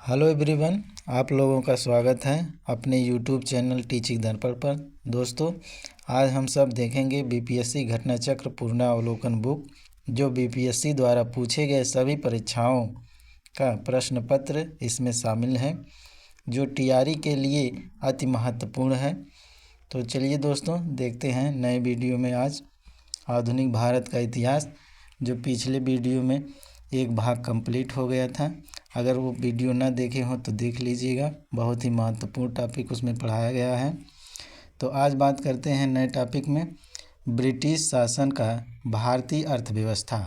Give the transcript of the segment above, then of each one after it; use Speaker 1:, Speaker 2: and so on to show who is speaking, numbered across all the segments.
Speaker 1: Hello everyone, आप लोगों का स्वागत है अपने यूट्यूब चैनल टीचिंग दर्पण पर। दोस्तों, आज हम सब देखेंगे बीपीएससी घटना चक्र पूर्णावलोकन बुक, जो बीपीएससी द्वारा पूछे गए सभी परीक्षाओं का प्रश्न पत्र इसमें शामिल है, जो टीआरई के लिए अति महत्वपूर्ण है। तो चलिए दोस्तों, देखते हैं नए वीडियो में आज आधुनिक भारत का इतिहास, जो पिछले वीडियो में एक भाग कंप्लीट हो गया था। अगर वो वीडियो ना देखे हो तो देख लीजिएगा, बहुत ही महत्वपूर्ण टॉपिक उसमें पढ़ाया गया है। तो आज बात करते हैं नए टॉपिक में, ब्रिटिश शासन का भारतीय अर्थव्यवस्था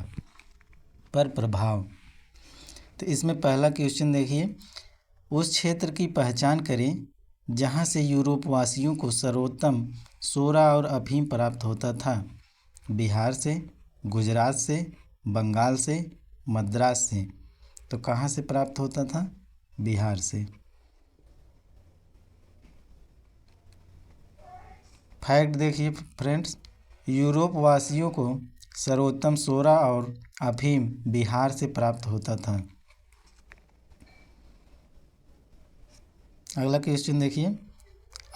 Speaker 1: पर प्रभाव। तो इसमें पहला क्वेश्चन देखिए, उस क्षेत्र की पहचान करें जहां से यूरोपवासियों को सर्वोत्तम सोरा और अफीम प्राप्त होता था। बिहार से, गुजरात से, बंगाल से, मद्रास से। तो कहाँ से प्राप्त होता था? बिहार से। फैक्ट देखिए फ्रेंड्स, यूरोप वासियों को सर्वोत्तम सोरा और अफीम बिहार से प्राप्त होता था। अगला क्वेश्चन देखिए,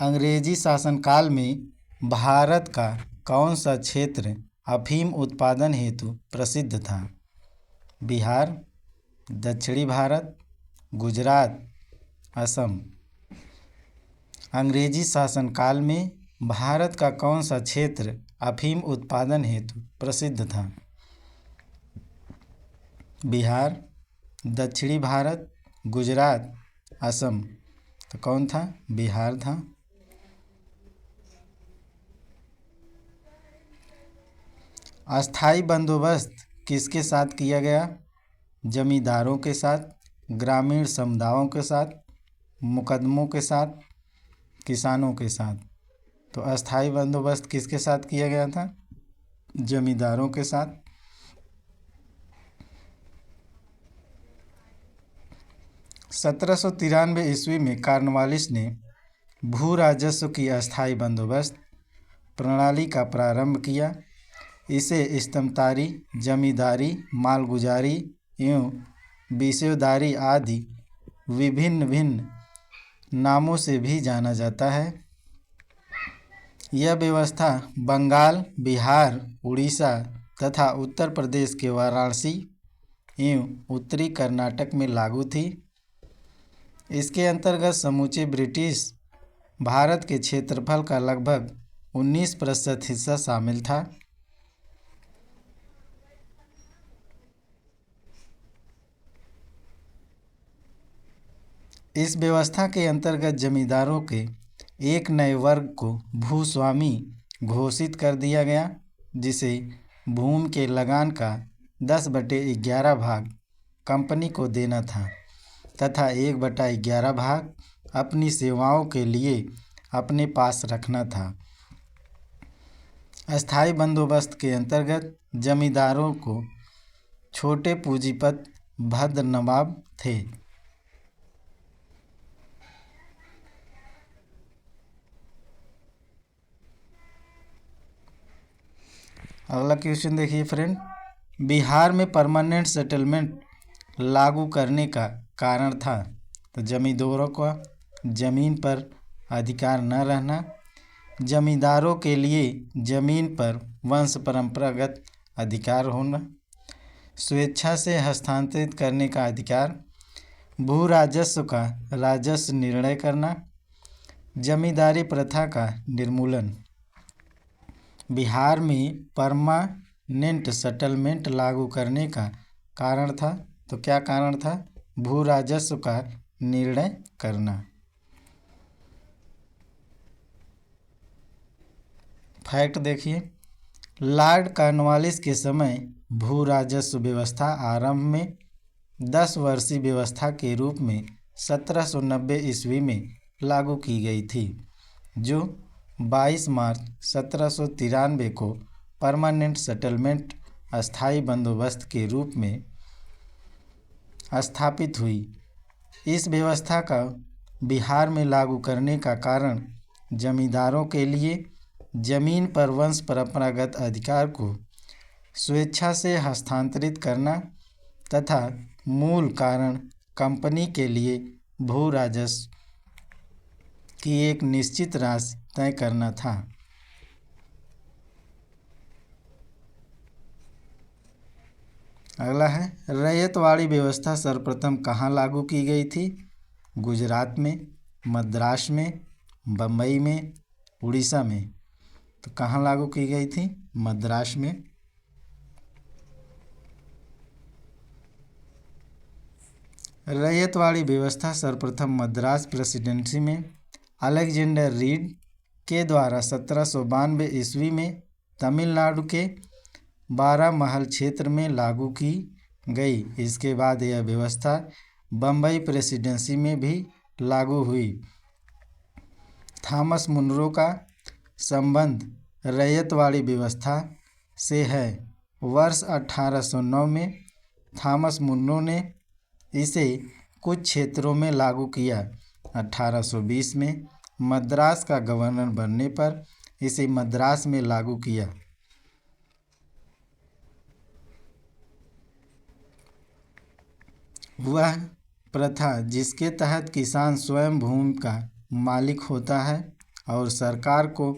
Speaker 1: अंग्रेजी शासनकाल में भारत का कौन सा क्षेत्र अफीम उत्पादन हेतु प्रसिद्ध था? बिहार, दक्षिणी भारत, गुजरात, असम। अंग्रेजी शासनकाल में भारत का कौन सा क्षेत्र अफीम उत्पादन हेतु प्रसिद्ध था? बिहार, दक्षिणी भारत, गुजरात, असम। तो कौन था? बिहार था। अस्थाई बंदोबस्त किसके साथ किया गया? जमींदारों के साथ, ग्रामीण समुदायों के साथ, मुकदमों के साथ, किसानों के साथ। तो अस्थाई बंदोबस्त किसके साथ किया गया था? जमींदारों के साथ। (1793) ईस्वी में कॉर्नवालिस ने भू राजस्व की अस्थाई बंदोबस्त प्रणाली का प्रारंभ किया। इसे इस्तेमदारी, जमींदारी, मालगुजारी एवं विषयदारी आदि विभिन्न भिन्न नामों से भी जाना जाता है। यह व्यवस्था बंगाल, बिहार, उड़ीसा तथा उत्तर प्रदेश के वाराणसी एवं उत्तरी कर्नाटक में लागू थी। इसके अंतर्गत समूचे ब्रिटिश भारत के क्षेत्रफल का लगभग 19% हिस्सा शामिल था। इस व्यवस्था के अंतर्गत जमींदारों के एक नए वर्ग को भूस्वामी घोषित कर दिया गया, जिसे भूमि के लगान का 10/11 भाग कंपनी को देना था तथा 1/11 भाग अपनी सेवाओं के लिए अपने पास रखना था। अस्थाई बंदोबस्त के अंतर्गत जमींदारों को छोटे पूंजीपत भद्र नवाब थे। अगला क्वेश्चन देखिए फ्रेंड, बिहार में परमानेंट सेटलमेंट लागू करने का कारण था? तो जमींदारों का जमीन पर अधिकार न रहना, जमींदारों के लिए जमीन पर वंश परंपरागत अधिकार होना, स्वेच्छा से हस्तांतरित करने का अधिकार, भू राजस्व का राजस्व निर्णय करना, जमींदारी प्रथा का निर्मूलन। बिहार में परमानेंट सेटलमेंट लागू करने का कारण था? तो क्या कारण था? भू राजस्व का निर्णय करना। फैक्ट देखिए, लॉर्ड कॉर्नवालिस के समय भू राजस्व व्यवस्था आरंभ में 10 वर्षीय व्यवस्था के रूप में 1790 ईस्वी में लागू की गई थी, जो 22 मार्च 1793 को परमानेंट सेटलमेंट अस्थाई बंदोबस्त के रूप में स्थापित हुई। इस व्यवस्था का बिहार में लागू करने का कारण जमींदारों के लिए जमीन पर वंश परंपरागत अधिकार को स्वेच्छा से हस्तांतरित करना तथा मूल कारण कंपनी के लिए भू राजस्व की एक निश्चित राशि तय करना था। अगला है, रैयतवाड़ी व्यवस्था सर्वप्रथम कहाँ लागू की गई थी? गुजरात में, मद्रास में, बम्बई में, उड़ीसा में। तो कहाँ लागू की गई थी? मद्रास में। रैयतवाड़ी व्यवस्था सर्वप्रथम मद्रास प्रेसिडेंसी में अलेक्जेंडर रीड के द्वारा 1792 ईस्वी में तमिलनाडु के बारामहल क्षेत्र में लागू की गई। इसके बाद यह व्यवस्था बम्बई प्रेसिडेंसी में भी लागू हुई। थॉमस मुनरो का संबंध रैयतवाड़ी व्यवस्था से है। वर्ष 1809 में थॉमस मुनरो ने इसे कुछ क्षेत्रों में लागू किया। 1820 में मद्रास का गवर्नर बनने पर इसे मद्रास में लागू किया। वह प्रथा जिसके तहत किसान स्वयं भूमि का मालिक होता है और सरकार को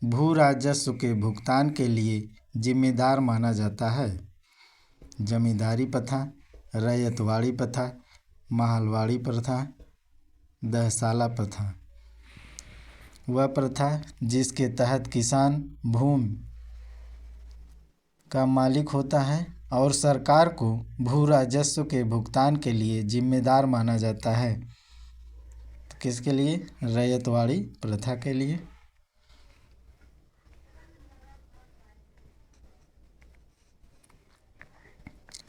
Speaker 1: भू राजस्व के भुगतान के लिए जिम्मेदार माना जाता है। जमींदारी प्रथा, रैयतवाड़ी प्रथा, महलवाड़ी प्रथा, दहसाला प्रथा। वह प्रथा जिसके तहत किसान भूमि का मालिक होता है और सरकार को भू राजस्व के भुगतान के लिए जिम्मेदार माना जाता है। तो किसके लिए? रैयतवाड़ी प्रथा के लिए।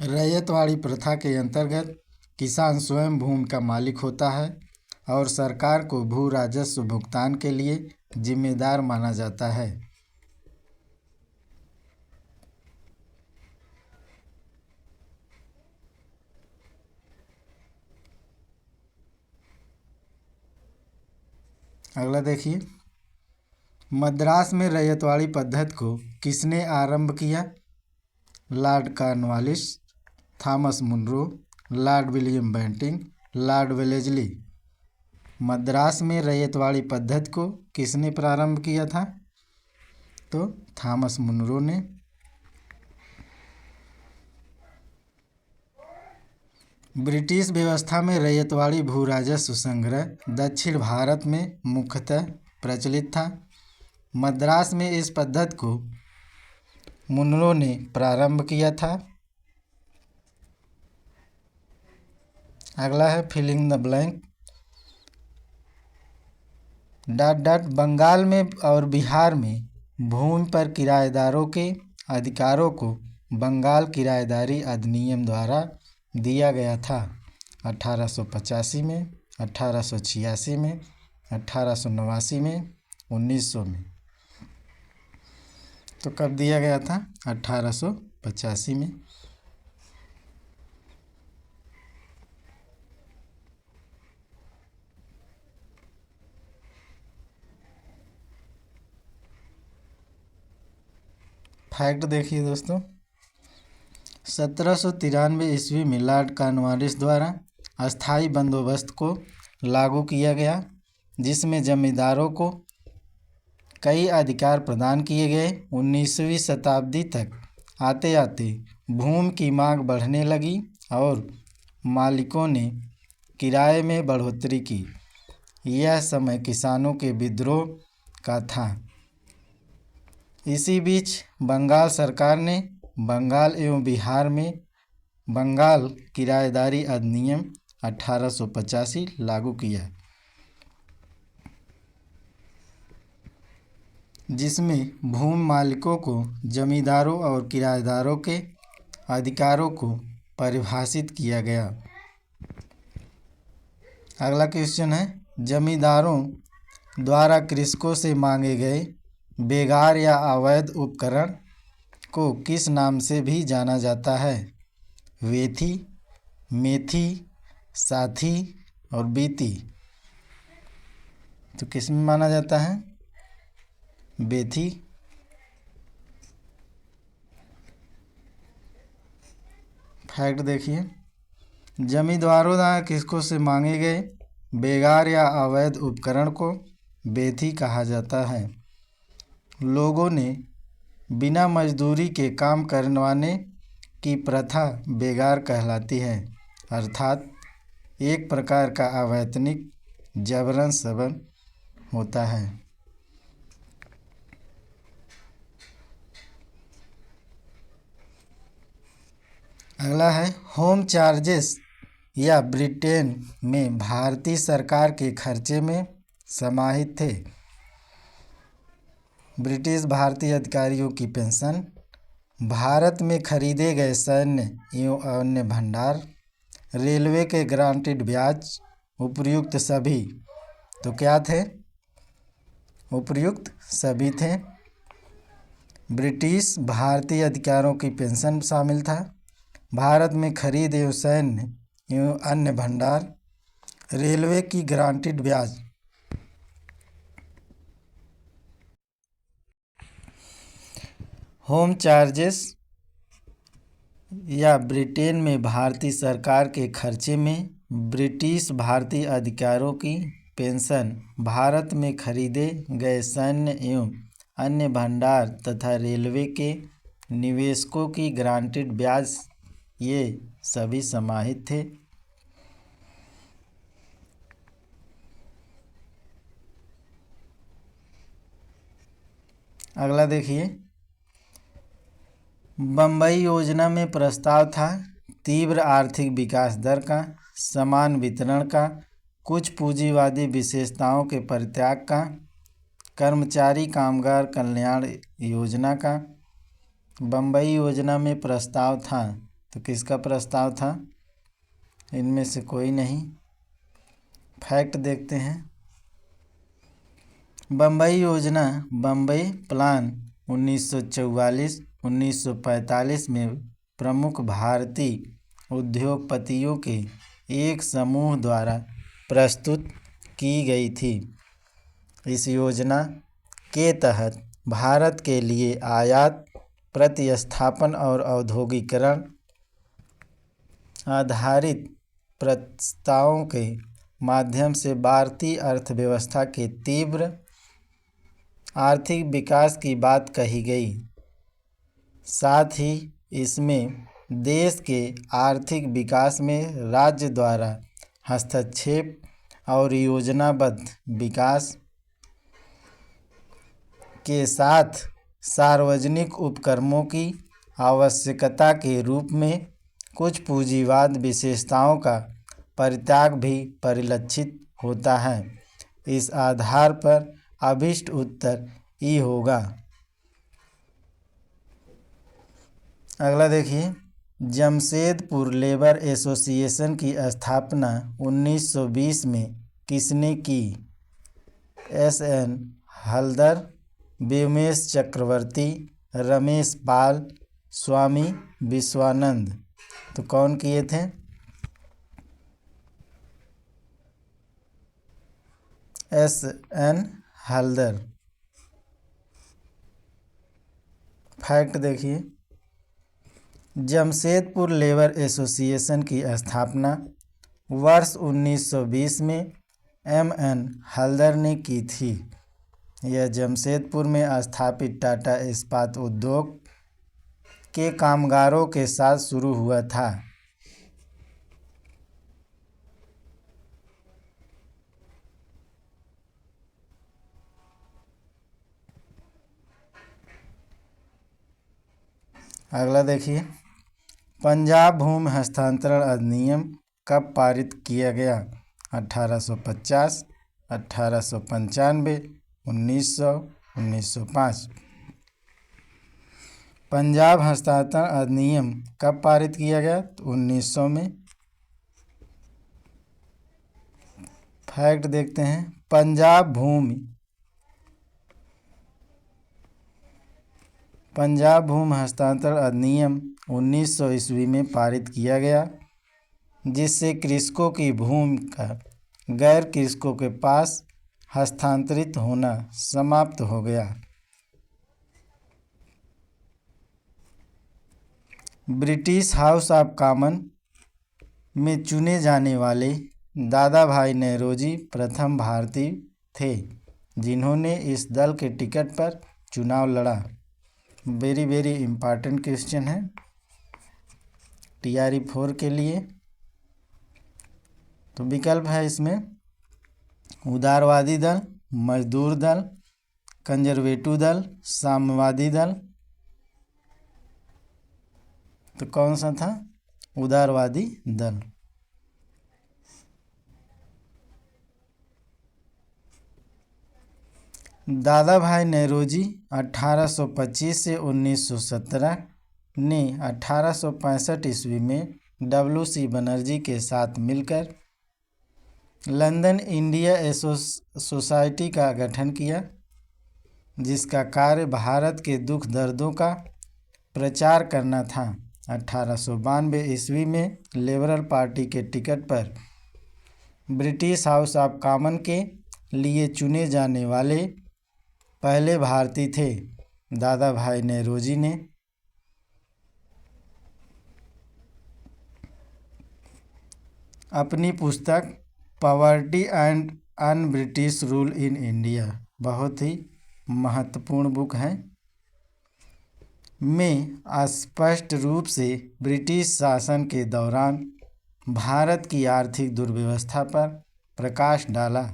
Speaker 1: रैयतवाड़ी प्रथा के अंतर्गत किसान स्वयं भूमि का मालिक होता है और सरकार को भू राजस्व भुगतान के लिए जिम्मेदार माना जाता है। अगला देखिए, मद्रास में रैयतवाड़ी पद्धति को किसने आरंभ किया? Lord Cornwallis, Thomas Munro, Lord William Bentinck, Lord Wellesley. Madras में रैयतवाड़ी पद्धति को किसने प्रारंभ किया था? तो थॉमस मुनरो ने। ब्रिटिश व्यवस्था में रैयतवाड़ी भू राजस्व संग्रह दक्षिण भारत में मुख्यतः प्रचलित था। मद्रास में इस पद्धति को मुनरो ने प्रारंभ किया था। अगला है फिलिंग द ब्लैंक। बंगाल में और बिहार में भूमि पर किराएदारों के अधिकारों को बंगाल किराएदारी अधिनियम द्वारा दिया गया था। 1885 में, 1886 में, 1889 में, 1900 में। तो कब दिया गया था? 1885 में। फैक्ट देखिए दोस्तों, 1793 ईस्वी में लॉर्ड कॉर्नवालिस द्वारा अस्थाई बंदोबस्त को लागू किया गया, जिसमें जमींदारों को कई अधिकार प्रदान किए गए। 19वीं शताब्दी तक आते आते भूमि की मांग बढ़ने लगी और मालिकों ने किराए में बढ़ोतरी की। यह समय किसानों के विद्रोह का था। इसी बीच बंगाल सरकार ने बंगाल एवं बिहार में बंगाल किराएदारी अधिनियम 1885 लागू किया, जिसमें भूमि मालिकों को जमींदारों और किराएदारों के अधिकारों को परिभाषित किया गया। अगला क्वेश्चन है, जमींदारों द्वारा कृषकों से मांगे गए बेगार या अवैध उपकरण को किस नाम से भी जाना जाता है? वेथी, मेथी, साथी और बीती। तो किस में माना जाता है? बेथी। फैक्ट देखिए, जमींदारों द्वारा किसको से मांगे गए बेगार या अवैध उपकरण को बेथी कहा जाता है। लोगों ने बिना मजदूरी के काम करवाने की प्रथा बेगार कहलाती है, अर्थात एक प्रकार का अवैतनिक जबरन श्रवण होता है। अगला है होम चार्जेस या ब्रिटेन में भारतीय सरकार के खर्चे में समाहित थे। ब्रिटिश भारतीय अधिकारियों की पेंशन, भारत में खरीदे गए सैन्य एवं अन्य भंडार, रेलवे के ग्रांटेड ब्याज, उपर्युक्त सभी। तो क्या थे? उपर्युक्त सभी थे। ब्रिटिश भारतीय अधिकारियों की पेंशन शामिल था, भारत में खरीद एवं सैन्य एवं अन्य भंडार, रेलवे की ग्रांटेड ब्याज। होम चार्जेस या ब्रिटेन में भारतीय सरकार के खर्चे में ब्रिटिश भारतीय अधिकारियों की पेंशन, भारत में खरीदे गए सैन्य एवं अन्य भंडार तथा रेलवे के निवेशकों की ग्रांटेड ब्याज ये सभी समाहित थे। अगला देखिए, बम्बई योजना में प्रस्ताव था तीव्र आर्थिक विकास दर का, समान वितरण का, कुछ पूंजीवादी विशेषताओं के परित्याग का, कर्मचारी कामगार कल्याण योजना का। बम्बई योजना में प्रस्ताव था, तो किसका प्रस्ताव था? इनमें से कोई नहीं। फैक्ट देखते हैं। बम्बई योजना, बम्बई प्लान 1944-1945 में प्रमुख भारतीय उद्योगपतियों के एक समूह द्वारा प्रस्तुत की गई थी। इस योजना के तहत भारत के लिए आयात प्रतिस्थापन और औद्योगिकरण आधारित प्रस्तावों के माध्यम से भारतीय अर्थव्यवस्था के तीव्र आर्थिक विकास की बात कही गई। साथ ही इसमें देश के आर्थिक विकास में राज्य द्वारा हस्तक्षेप और योजनाबद्ध विकास के साथ सार्वजनिक उपक्रमों की आवश्यकता के रूप में कुछ पूंजीवाद विशेषताओं का परित्याग भी परिलक्षित होता है। इस आधार पर अभीष्ट उत्तर ई होगा। अगला देखिए, जमशेदपुर लेबर एसोसिएशन की स्थापना 1920 में किसने की? एस.एन. हलदर, व्योमेश चक्रवर्ती, रमेश पाल, स्वामी विश्वानंद। तो कौन किए थे? एस.एन. हलदर। फैक्ट देखिए, जमशेदपुर लेबर एसोसिएशन की स्थापना वर्ष 1920 में एम.एन. हलदर ने की थी। यह जमशेदपुर में स्थापित टाटा इस्पात उद्योग के कामगारों के साथ शुरू हुआ था। अगला देखिए, पंजाब भूमि हस्तांतरण अधिनियम कब पारित किया गया? 1850, 1895, 1900, 1905। पंजाब हस्तांतरण अधिनियम कब पारित किया गया? 1900 में। फैक्ट देखते हैं। पंजाब भूमि हस्तांतरण अधिनियम 1900 ईस्वी में पारित किया गया, जिससे कृषकों की भूमि का गैर कृषकों के पास हस्तांतरित होना समाप्त हो गया। ब्रिटिश हाउस ऑफ कॉमन में चुने जाने वाले दादा भाई नौरोजी प्रथम भारतीय थे जिन्होंने इस दल के टिकट पर चुनाव लड़ा। वेरी वेरी इम्पॉर्टेंट क्वेश्चन है TRE 4 के लिए। तो विकल्प है इसमें उदारवादी दल, मजदूर दल, कंजर्वेटिव दल, साम्यवादी दल। तो कौन सा था? उदारवादी दल। दादा भाई नौरोजी 1825 से 1917 ने 1865 ईस्वी में WC बनर्जी के साथ मिलकर लंदन इंडिया सोसाइटी का गठन किया, जिसका कार्य भारत के दुख दर्दों का प्रचार करना था। 1892 ईस्वी में लिबरल पार्टी के टिकट पर ब्रिटिश हाउस ऑफ कॉमन के लिए चुने जाने वाले पहले भारतीय थे दादा भाई नौरोजी ने। अपनी पुस्तक poverty and un British rule in India, बहुत ही महत्वपूर्ण बुक है, में स्पष्ट रूप से ब्रिटिश शासन के दौरान भारत की आर्थिक दुर्व्यवस्था पर प्रकाश डाला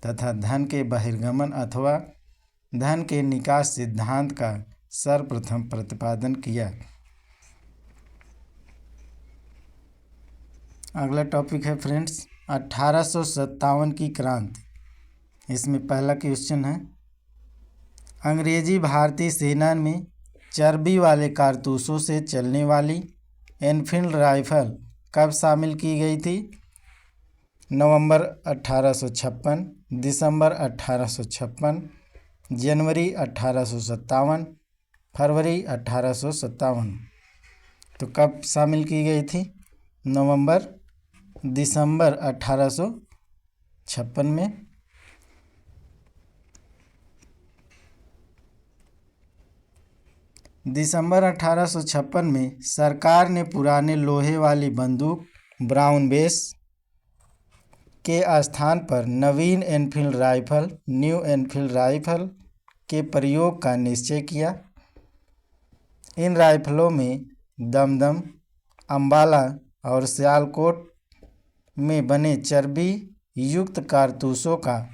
Speaker 1: तथा धन के बहिर्गमन अथवा धन के निकास सिद्धांत का सर्वप्रथम प्रतिपादन किया। अगला टॉपिक है फ्रेंड्स 1857 की क्रांति। इसमें पहला क्वेश्चन है अंग्रेजी भारतीय सेना में चर्बी वाले कारतूसों से चलने वाली एनफील्ड राइफल कब शामिल की गई थी? नवंबर 1856, दिसंबर 1856, जनवरी 1857, फरवरी 1857। तो कब शामिल की गई थी? नवंबर दिसंबर 1856 में। दिसंबर 1856 में सरकार ने पुराने लोहे वाली बंदूक ब्राउन बेस के स्थान पर नवीन Enfield rifle new Enfield rifle के प्रयोग का निश्चय किया। इन राइफलों में दमदम, अंबाला और सियालकोट में बने चर्बी युक्त कारतूसों का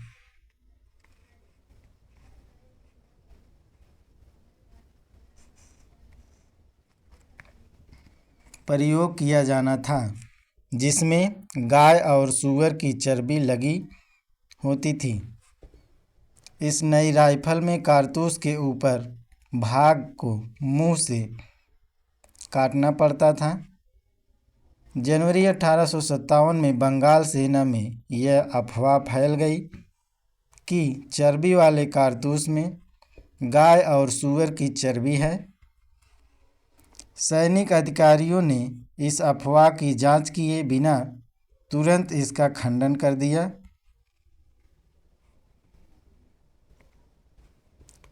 Speaker 1: प्रयोग किया जाना था, जिसमें गाय और सूअर की चर्बी लगी होती थी। इस नई राइफल में कारतूस के ऊपर भाग को मुंह से काटना पड़ता था। जनवरी 1857 में बंगाल सेना में यह अफवाह फैल गई कि चर्बी वाले कारतूस में गाय और सूअर की चर्बी है। सैनिक अधिकारियों ने इस अफवाह की जांच किए बिना तुरंत इसका खंडन कर दिया,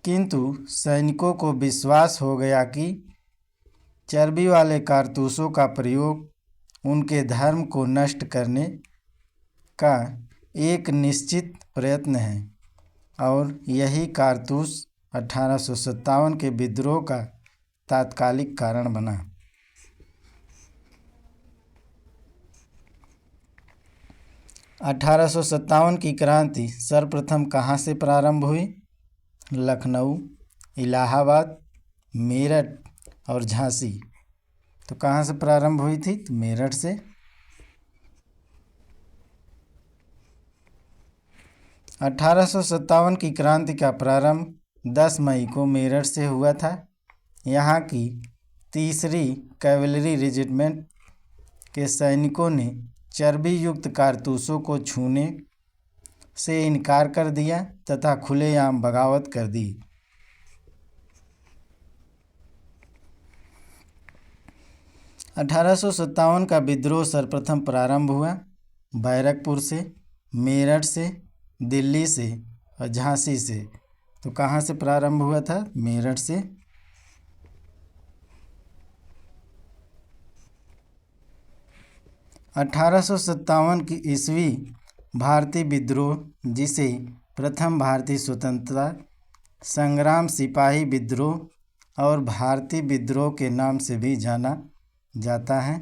Speaker 1: किंतु सैनिकों को विश्वास हो गया कि चर्बी वाले कारतूसों का प्रयोग उनके धर्म को नष्ट करने का एक निश्चित प्रयत्न है और यही कारतूस 1857 के विद्रोह का तात्कालिक कारण बना। अठारह सौ सत्तावन की क्रांति सर्वप्रथम कहाँ से प्रारंभ हुई? लखनऊ, इलाहाबाद, मेरठ और झांसी। तो कहाँ से प्रारंभ हुई थी? तो मेरठ से। 1857 की क्रांति का प्रारंभ 10 मई को मेरठ से हुआ था। यहाँ की 3री कैवेलरी रेजिमेंट के सैनिकों ने चर्बी युक्त कारतूसों को छूने से इनकार कर दिया तथा खुलेआम बगावत कर दी। 1857 का विद्रोह सर्वप्रथम प्रारंभ हुआ बैरकपुर से, मेरठ से, दिल्ली से और झांसी से। तो कहाँ से प्रारंभ हुआ था? मेरठ से। 1857 की ईस्वी भारतीय विद्रोह, जिसे प्रथम भारतीय स्वतंत्रता संग्राम, सिपाही विद्रोह और भारतीय विद्रोह के नाम से भी जाना जाता है।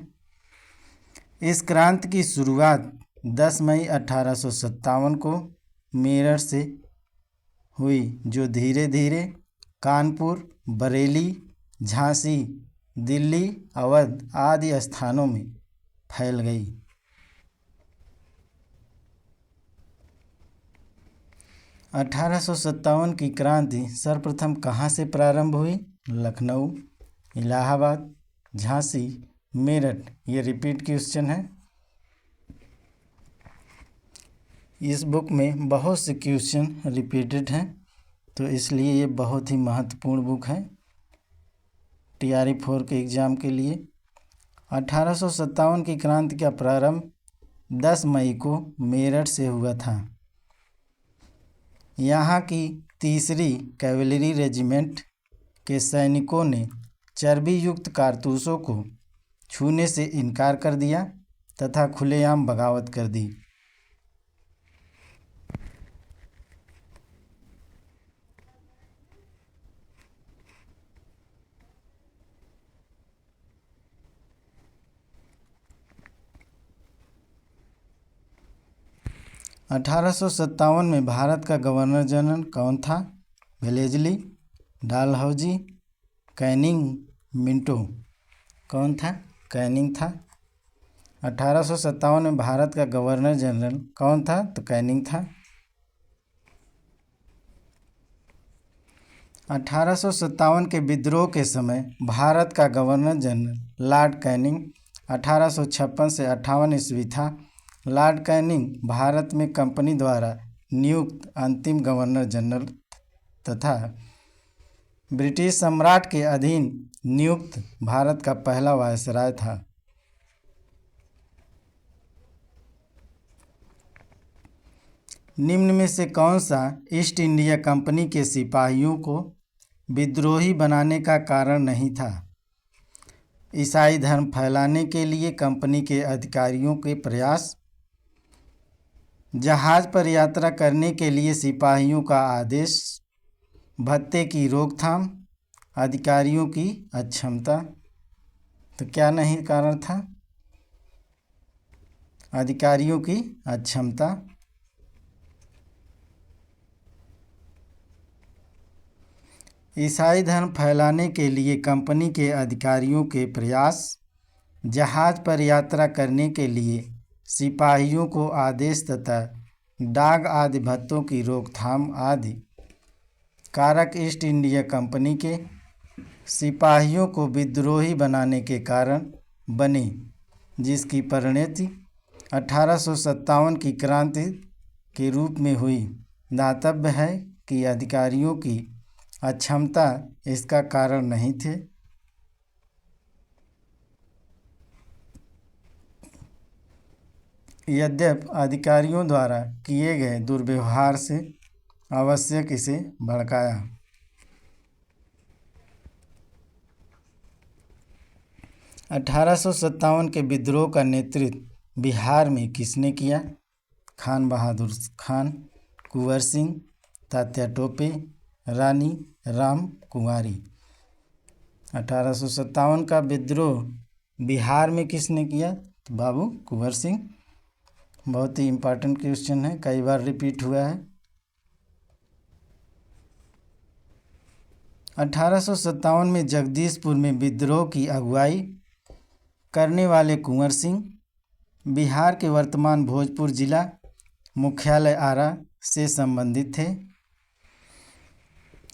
Speaker 1: इस क्रांति की शुरुआत 10 मई 1857 को मेरठ से हुई, जो धीरे धीरे कानपुर, बरेली, झांसी, दिल्ली, अवध आदि स्थानों में फैल गई। 1857 की क्रांति सर्वप्रथम कहाँ से प्रारंभ हुई? लखनऊ, इलाहाबाद, झांसी, मेरठ। ये रिपीट क्वेश्चन है। इस बुक में बहुत से क्वेश्चन रिपीटेड हैं, तो इसलिए ये बहुत ही महत्वपूर्ण बुक है TRE 4 के एग्ज़ाम के लिए। 1857 की क्रांति का प्रारंभ 10 मई को मेरठ से हुआ था। यहाँ की 3री कैवेलरी रेजिमेंट के सैनिकों ने चर्बी युक्त कारतूसों को छूने से इनकार कर दिया तथा खुलेआम बगावत कर दी। $1857 में भारत का गवर्नर जनरल कौन था? वेलेज़ली, डालहौजी, कैनिंग, मिंटो। कौन था? कैनिंग था। 1857 में भारत का गवर्नर जनरल कौन था? तो कैनिंग था। 1857 के विद्रोह के समय भारत का गवर्नर जनरल लॉर्ड कैनिंग 1856 से 58 ईस्वी था। लॉर्ड कैनिंग भारत में कंपनी द्वारा नियुक्त अंतिम गवर्नर जनरल तथा ब्रिटिश सम्राट के अधीन नियुक्त भारत का पहला वायसराय था। निम्न में से कौन सा ईस्ट इंडिया कंपनी के सिपाहियों को विद्रोही बनाने का कारण नहीं था? ईसाई धर्म फैलाने के लिए कंपनी के अधिकारियों के प्रयास, जहाज पर यात्रा करने के लिए सिपाहियों का आदेश, भत्ते की रोकथाम, अधिकारियों की अक्षमता। तो क्या नहीं कारण था? अधिकारियों की अक्षमता। ईसाई धर्म फैलाने के लिए कंपनी के अधिकारियों के प्रयास, जहाज पर यात्रा करने के लिए सिपाहियों को आदेश तथा डाक आदि भत्तों की रोकथाम आदि कारक ईस्ट इंडिया कंपनी के सिपाहियों को विद्रोही बनाने के कारण बने, जिसकी परिणति 1857 की क्रांति के रूप में हुई। दातव्य है कि अधिकारियों की अक्षमता इसका कारण नहीं थे। यद्यपि अधिकारियों द्वारा किए गए दुर्व्यवहार से आवश्यक इसे भड़काया। 1857 के विद्रोह का नेतृत्व बिहार में किसने किया? खान बहादुर खान, कुंवर सिंह, तात्या टोपे, रानी रामकुमारी। 1857 का विद्रोह बिहार में किसने किया? तो बाबू कुंवर सिंह। बहुत ही इम्पोर्टेंट क्वेश्चन है, कई बार रिपीट हुआ है। 1857 में जगदीशपुर में विद्रोह की अगुवाई करने वाले कुंवर सिंह बिहार के वर्तमान भोजपुर जिला मुख्यालय आरा से संबंधित थे।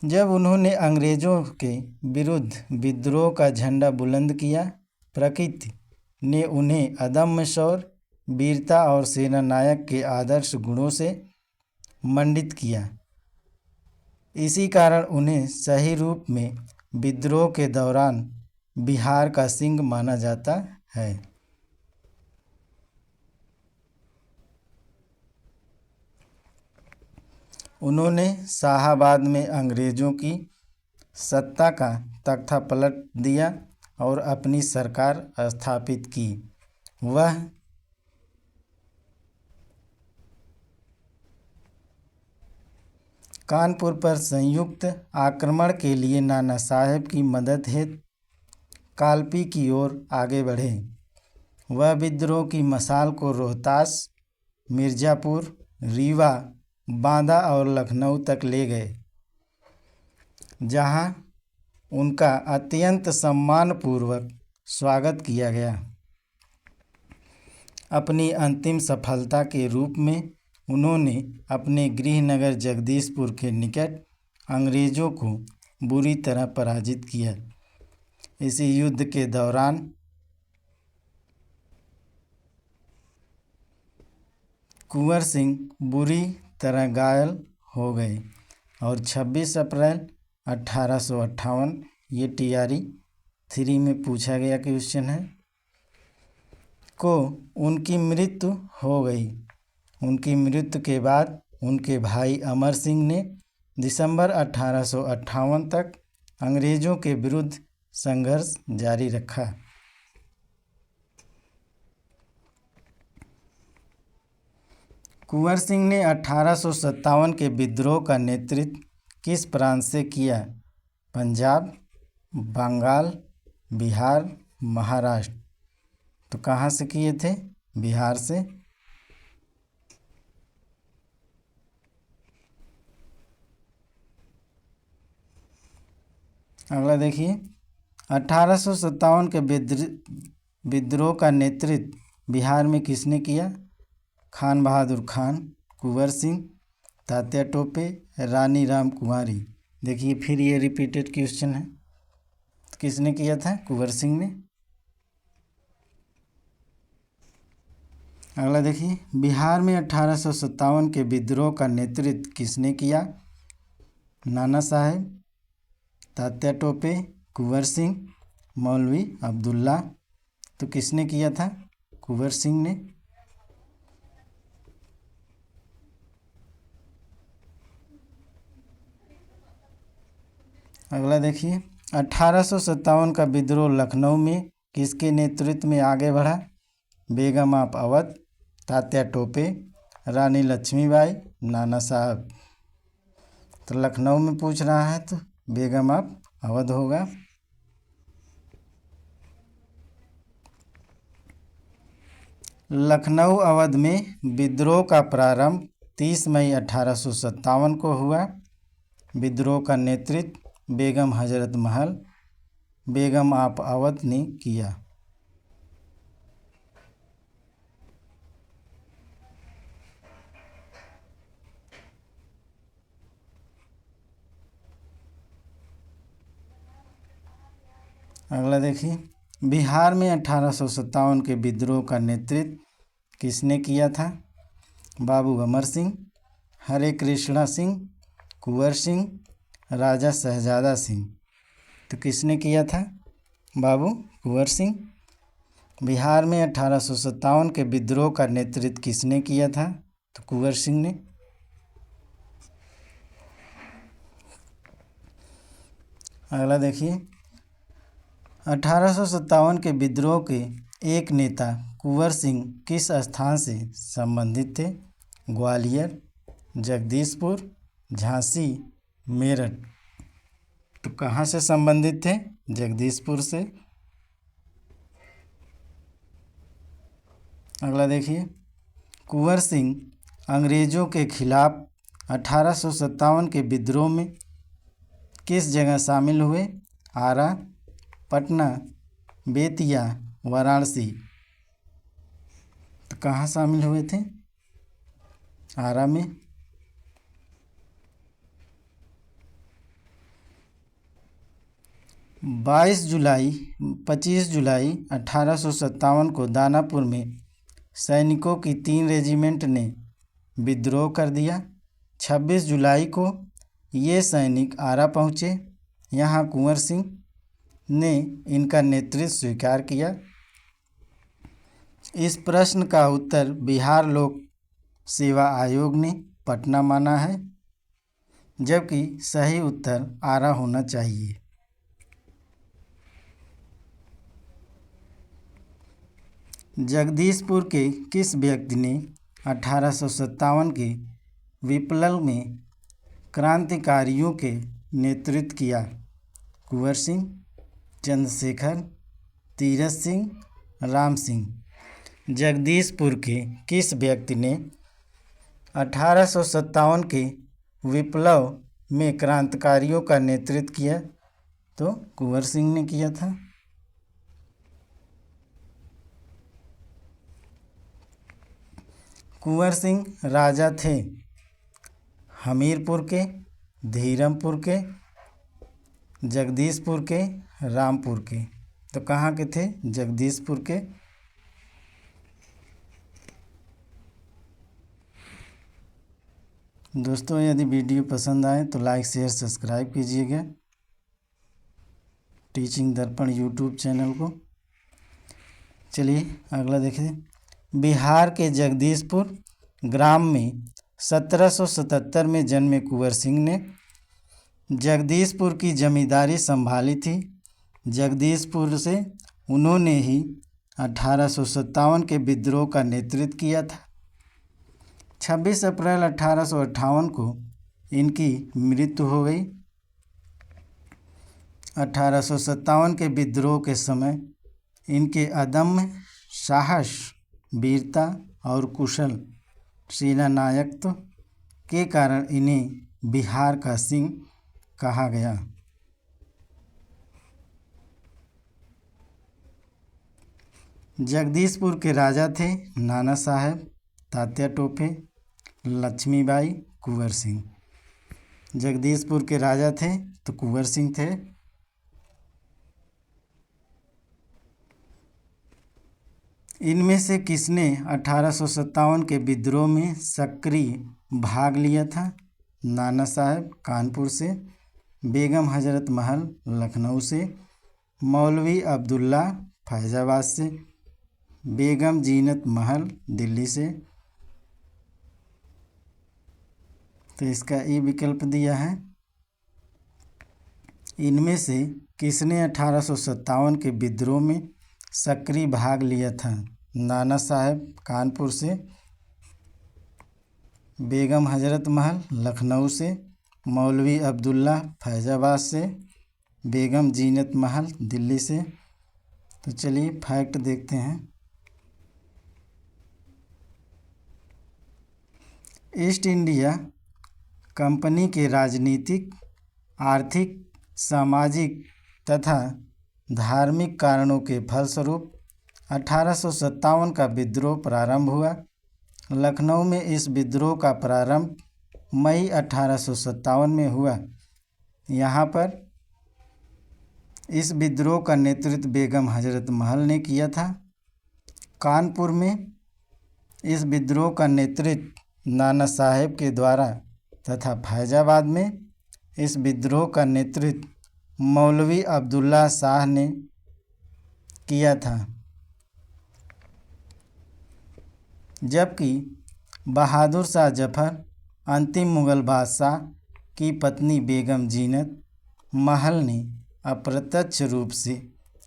Speaker 1: जब उन्होंने अंग्रेज़ों के विरुद्ध विद्रोह का झंडा बुलंद किया, प्रकृति ने उन्हें अदम्य शौर्य, वीरता और सेना नायक के आदर्श गुणों से मंडित किया। इसी कारण उन्हें सही रूप में विद्रोह के दौरान बिहार का सिंह माना जाता है। उन्होंने शाहाबाद में अंग्रेज़ों की सत्ता का तख्ता पलट दिया और अपनी सरकार स्थापित की। वह कानपुर पर संयुक्त आक्रमण के लिए नाना साहेब की मदद हेतु कालपी की ओर आगे बढ़े। वह विद्रोह की मशाल को रोहतास, मिर्ज़ापुर, रीवा, बांदा और लखनऊ तक ले गए, जहां उनका अत्यंत सम्मानपूर्वक स्वागत किया गया। अपनी अंतिम सफलता के रूप में उन्होंने अपने गृहनगर जगदीशपुर के निकट अंग्रेज़ों को बुरी तरह पराजित किया। इसी युद्ध के दौरान कुंवर सिंह बुरी तरह घायल हो गए और 26 अप्रैल 1858, ये TRE 3 में पूछा गया क्वेश्चन है, को उनकी मृत्यु हो गई। उनकी मृत्यु के बाद उनके भाई अमर सिंह ने दिसंबर 1858 तक अंग्रेज़ों के विरुद्ध संघर्ष जारी रखा। कुंवर सिंह ने 1857 के विद्रोह का नेतृत्व किस प्रांत से किया? पंजाब, बंगाल, बिहार, महाराष्ट्र। तो कहाँ से किए थे? बिहार से। अगला देखिए, 1857 के विद्रोह का नेतृत्व बिहार में किसने किया? खान बहादुर खान, कुंवर सिंह, तात्या टोपे, रानी राम कुमारी। देखिए फिर ये रिपीटेड क्वेश्चन है, किसने किया था? कुंवर सिंह ने। अगला देखिए, बिहार में 1857 के विद्रोह का नेतृत्व किसने किया? नाना साहेब, तात्या टोपे, कुंवर सिंह, मौलवी अब्दुल्ला। तो किसने किया था? कुंवर सिंह ने। अगला देखिए, 1857 का विद्रोह लखनऊ में किसके नेतृत्व में आगे बढ़ा? बेगम ऑफ अवध, तात्या टोपे, रानी लक्ष्मीबाई, नाना साहब। तो लखनऊ में पूछ रहा है तो बेगम ऑफ अवध होगा। लखनऊ अवध में विद्रोह का प्रारंभ 30 मई 1857 को हुआ। विद्रोह का नेतृत्व बेगम हजरत महल, बेगम ऑफ अवध ने किया। अगला देखिए, बिहार में 1857 के विद्रोह का नेतृत्व किसने किया था? बाबू अमर सिंह, हरे कृष्णा सिंह, कुंवर सिंह, राजा शहजादा सिंह। तो किसने किया था? बाबू कुंवर सिंह। बिहार में 1857 के विद्रोह का नेतृत्व किसने किया था? तो कुंवर सिंह ने। अगला देखिए, 1857 के विद्रोह के एक नेता कुंवर सिंह किस स्थान से संबंधित थे? ग्वालियर, जगदीशपुर, झांसी, मेरठ। तो कहाँ से संबंधित थे? जगदीशपुर से। अगला देखिए, कुंवर सिंह अंग्रेज़ों के खिलाफ 1857 के विद्रोह में किस जगह शामिल हुए? आरा, पटना, बेतिया, वाराणसी। तो कहाँ शामिल हुए थे? आरा में। 25 जुलाई 1857 को दानापुर में सैनिकों की 3 रेजिमेंट ने विद्रोह कर दिया। 26 जुलाई को ये सैनिक आरा पहुँचे। यहाँ कुंवर सिंह ने इनका नेतृत्व स्वीकार किया। इस प्रश्न का उत्तर बिहार लोक सेवा आयोग ने पटना माना है, जबकि सही उत्तर आरा होना चाहिए। जगदीशपुर के किस व्यक्ति ने 1857 के विप्लव में क्रांतिकारियों के नेतृत्व किया? कुंवर सिंह, चंद्रशेखर, तीरथ सिंह, राम सिंह। जगदीशपुर के किस व्यक्ति ने 1857 के विप्लव में क्रांतिकारियों का नेतृत्व किया? तो कुंवर सिंह ने किया था। कुंवर सिंह राजा थे हमीरपुर के, धीरमपुर के, जगदीशपुर के, रामपुर के। तो कहाँ के थे? जगदीशपुर के। दोस्तों, यदि वीडियो पसंद आए तो लाइक शेयर सब्सक्राइब कीजिएगा टीचिंग दर्पण यूट्यूब चैनल को। चलिए अगला देखिए। बिहार के जगदीशपुर ग्राम में 1777 में जन्मे कुंवर सिंह ने जगदीशपुर की जमींदारी संभाली थी। जगदीशपुर से उन्होंने ही 1857 के विद्रोह का नेतृत्व किया था। 26 अप्रैल 1858 को इनकी मृत्यु हो गई। 1857 के विद्रोह के समय इनके अदम्य साहस, वीरता और कुशल सेनानायकत्व के कारण इन्हें बिहार का सिंह कहा गया। जगदीशपुर के राजा थे नाना साहेब, तात्या टोपे, लक्ष्मीबाई, कुंवर सिंह। जगदीशपुर के राजा थे तो कुंवर सिंह थे। इनमें से किसने 1857 के विद्रोह में सक्रिय भाग लिया था? नाना साहेब कानपुर से, बेगम हजरत महल लखनऊ से, मौलवी अब्दुल्ला फैजाबाद से, बेगम जीनत महल दिल्ली से। तो इसका ई विकल्प दिया है। इनमें से किसने 1857 के विद्रोह में सक्रिय भाग लिया था? नाना साहेब कानपुर से, बेगम हजरत महल लखनऊ से, मौलवी अब्दुल्ला फैजाबाद से, बेगम जीनत महल दिल्ली से। तो चलिए फैक्ट देखते हैं। ईस्ट इंडिया कंपनी के राजनीतिक, आर्थिक, सामाजिक तथा धार्मिक कारणों के फलस्वरूप 1857 का विद्रोह प्रारंभ हुआ। लखनऊ में इस विद्रोह का प्रारंभ मई 1857 में हुआ। यहाँ पर इस विद्रोह का नेतृत्व बेगम हजरत महल ने किया था। कानपुर में इस विद्रोह का नेतृत्व नाना साहेब के द्वारा तथा फैजाबाद में इस विद्रोह का नेतृत्व मौलवी अब्दुल्ला शाह ने किया था। जबकि बहादुर शाह जफर, अंतिम मुग़ल बादशाह की पत्नी बेगम जीनत महल ने अप्रत्यक्ष रूप से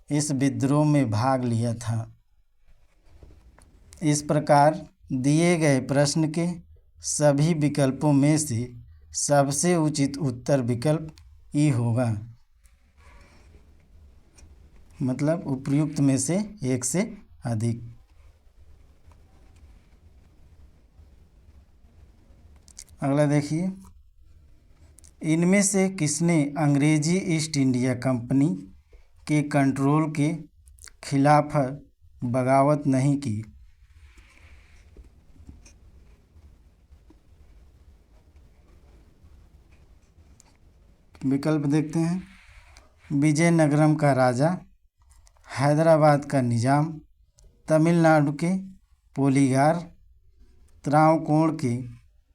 Speaker 1: इस विद्रोह में भाग लिया था। इस प्रकार दिए गए प्रश्न के सभी विकल्पों में से सबसे उचित उत्तर विकल्प ई होगा, मतलब उपयुक्त में से एक से अधिक। अगला देखिए। इनमें से किसने अंग्रेजी ईस्ट इंडिया कंपनी के कंट्रोल के खिलाफ बगावत नहीं की? विकल्प देखते हैं। विजयनगरम का राजा, हैदराबाद का निजाम, तमिलनाडु के पोलीगार, त्रावणकोर के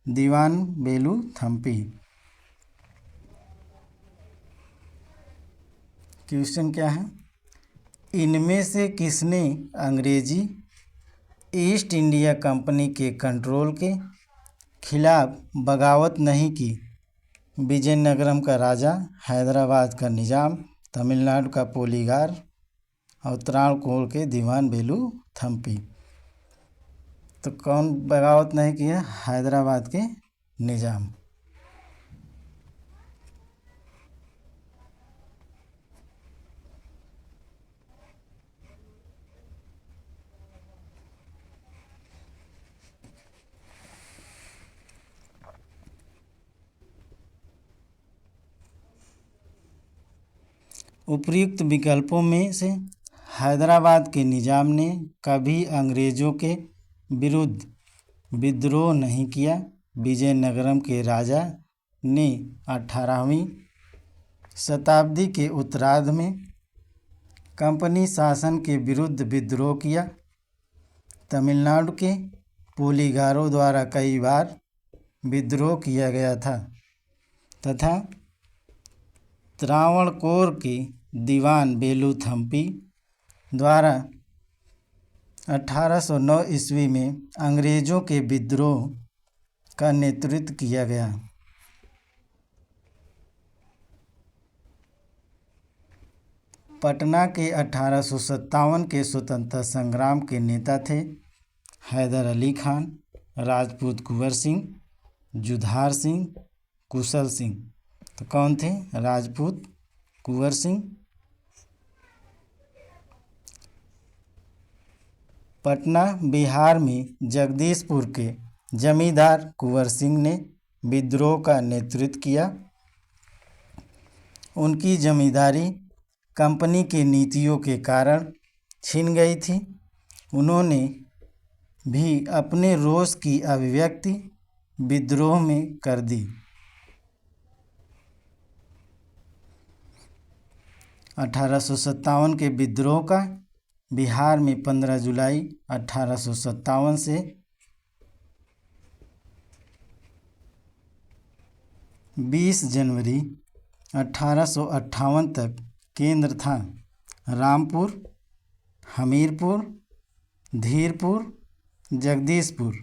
Speaker 1: दीवान बेलू थम्पी। क्वेश्चन क्या है? इनमें से किसने अंग्रेजी ईस्ट इंडिया कंपनी के कंट्रोल के खिलाफ बगावत नहीं की? विजयनगरम का राजा, हैदराबाद का निजाम, तमिलनाडु का पोलीगार और त्रावणकोर के दीवान बेलू थम्पी। तो कौन बगावत नहीं किया? हैदराबाद के निजाम। उपर्युक्त विकल्पों में से हैदराबाद के निजाम ने कभी अंग्रेज़ों के विरुद्ध विद्रोह नहीं किया। विजयनगरम के राजा ने 18वीं शताब्दी के उत्तरार्ध में कंपनी शासन के विरुद्ध विद्रोह किया। तमिलनाडु के पोलीगारों द्वारा कई बार विद्रोह किया गया था तथा त्रावणकोर के दीवान वेलुथम्पी द्वारा 1809 ईस्वी में अंग्रेज़ों के विद्रोह का नेतृत्व किया गया। पटना के 1857 के स्वतंत्रता संग्राम के नेता थे हैदर अली खान, राजपूत कुंवर सिंह, जुझार सिंह, कुशल सिंह। तो कौन थे? राजपूत कुंवर सिंह। पटना बिहार में जगदीशपुर के जमींदार कुंवर सिंह ने विद्रोह का नेतृत्व किया। उनकी जमींदारी कंपनी की नीतियों के कारण छिन गई थी। उन्होंने भी अपने रोष की अभिव्यक्ति विद्रोह में कर दी। 1857 के विद्रोह का बिहार में 15 जुलाई 1857 से 20 जनवरी 1858 तक केंद्र था रामपुर, हमीरपुर, धीरपुर, जगदीशपुर।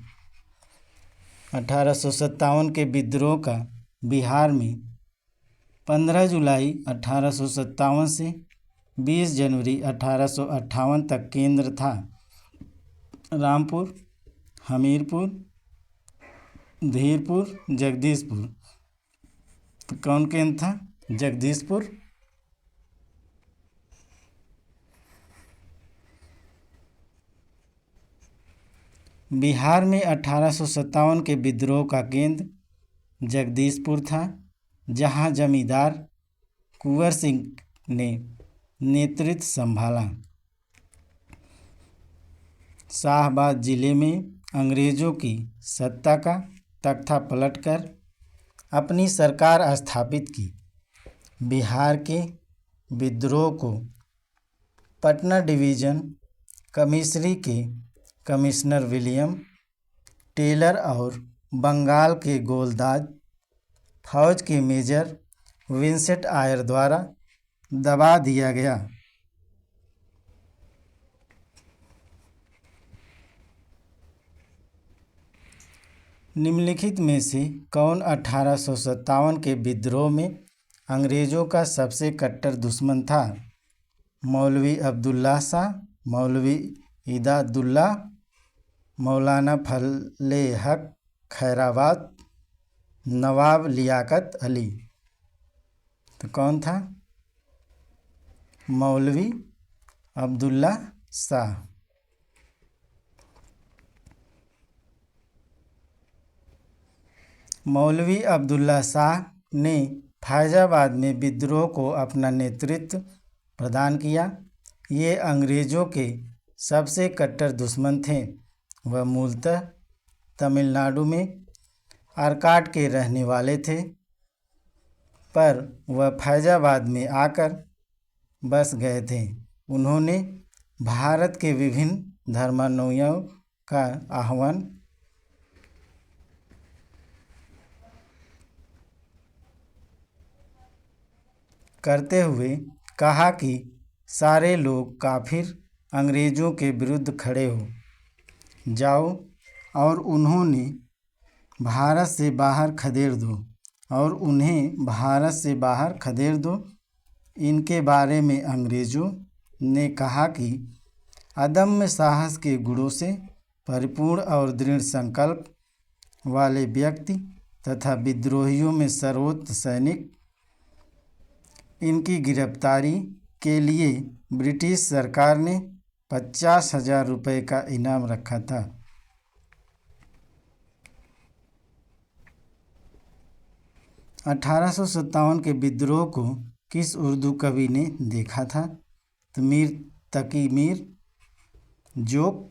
Speaker 1: 1857 के विद्रोह का बिहार में 15 जुलाई 1857 से 20 जनवरी 1858 तक केंद्र था रामपुर, हमीरपुर, धीरपुर, जगदीशपुर। तो कौन केंद्र था? जगदीशपुर। बिहार में 1857 के विद्रोह का केंद्र जगदीशपुर था, जहां जमींदार कुंवर सिंह ने नेतृत्व संभाला। शाहबाद जिले में अंग्रेज़ों की सत्ता का तख्ता पलटकर अपनी सरकार स्थापित की। बिहार के विद्रोह को पटना डिवीज़न कमिश्नरी के कमिश्नर विलियम टेलर और बंगाल के गोलदाज फौज के मेजर विंसेंट आयर द्वारा दबा दिया गया। निम्नलिखित में से कौन 1857 के विद्रोह में अंग्रेज़ों का सबसे कट्टर दुश्मन था? मौलवी अब्दुल्ला शाह, मौलवी इदादुल्ला, मौलाना फजले हक खैराबाद, नवाब लियाकत अली। तो कौन था? मौलवी अब्दुल्ला शाह। मौलवी अब्दुल्ला शाह ने फैजाबाद में विद्रोह को अपना नेतृत्व प्रदान किया। ये अंग्रेज़ों के सबसे कट्टर दुश्मन थे। वह मूलतः तमिलनाडु में आर्काट के रहने वाले थे, पर वह फैजाबाद में आकर बस गए थे। उन्होंने भारत के विभिन्न धर्मानुयायियों का आह्वान करते हुए कहा कि सारे लोग काफिर अंग्रेज़ों के विरुद्ध खड़े हो जाओ और उन्होंने भारत से बाहर खदेड़ दो और उन्हें भारत से बाहर खदेड़ दो। इनके बारे में अंग्रेज़ों ने कहा कि अदम्य साहस के गुणों से परिपूर्ण और दृढ़ संकल्प वाले व्यक्ति तथा विद्रोहियों में सर्वोत्तम सैनिक। इनकी गिरफ्तारी के लिए ब्रिटिश सरकार ने 50,000 रुपये का इनाम रखा था। 1857 के विद्रोह को किस उर्दू कवि ने देखा था? तो मीर तकी मीर, जोक,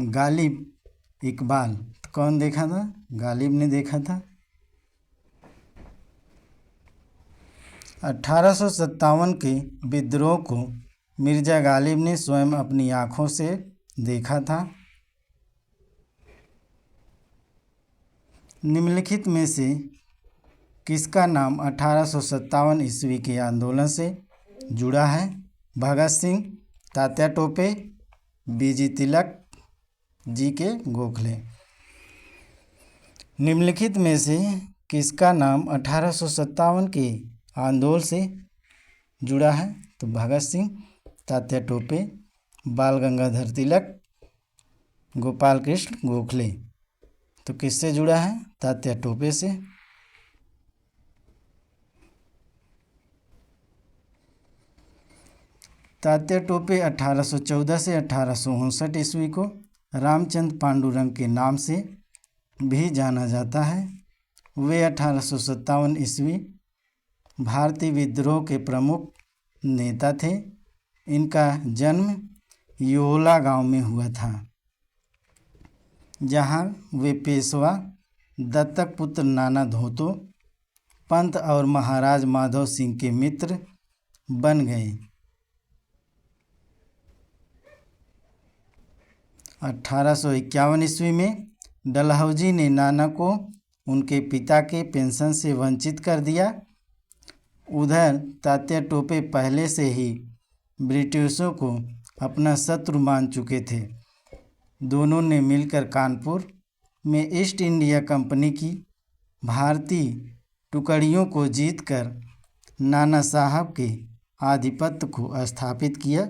Speaker 1: गालिब, इकबाल। तो कौन देखा था? गालिब ने देखा था। 1857 के विद्रोह को मिर्जा गालिब ने स्वयं अपनी आँखों से देखा था। निम्नलिखित में से किसका नाम 1857 ईस्वी के आंदोलन से जुड़ा है? भगत सिंह, तात्या टोपे, बीजी तिलक, जी के गोखले। निम्नलिखित में से किसका नाम 1857 के आंदोलन से जुड़ा है? तो भगत सिंह, तात्या टोपे, बाल गंगाधर तिलक, गोपाल कृष्ण गोखले। तो किससे जुड़ा है? तात्या टोपे से। तात्या टोपे 1814 से 1859 ईस्वी को रामचंद्र पांडुरंग के नाम से भी जाना जाता है। वे 1857 ईस्वी भारतीय विद्रोह के प्रमुख नेता थे। इनका जन्म योला गांव में हुआ था, जहां वे पेशवा दत्तक पुत्र नाना धोतो पंत और महाराज माधव सिंह के मित्र बन गए। 1851 ईस्वी में डलहौजी ने नाना को उनके पिता के पेंशन से वंचित कर दिया। उधर तात्या टोपे पहले से ही ब्रिटिशों को अपना शत्रु मान चुके थे। दोनों ने मिलकर कानपुर में ईस्ट इंडिया कंपनी की भारतीय टुकड़ियों को जीतकर नाना साहब के आधिपत्य को स्थापित किया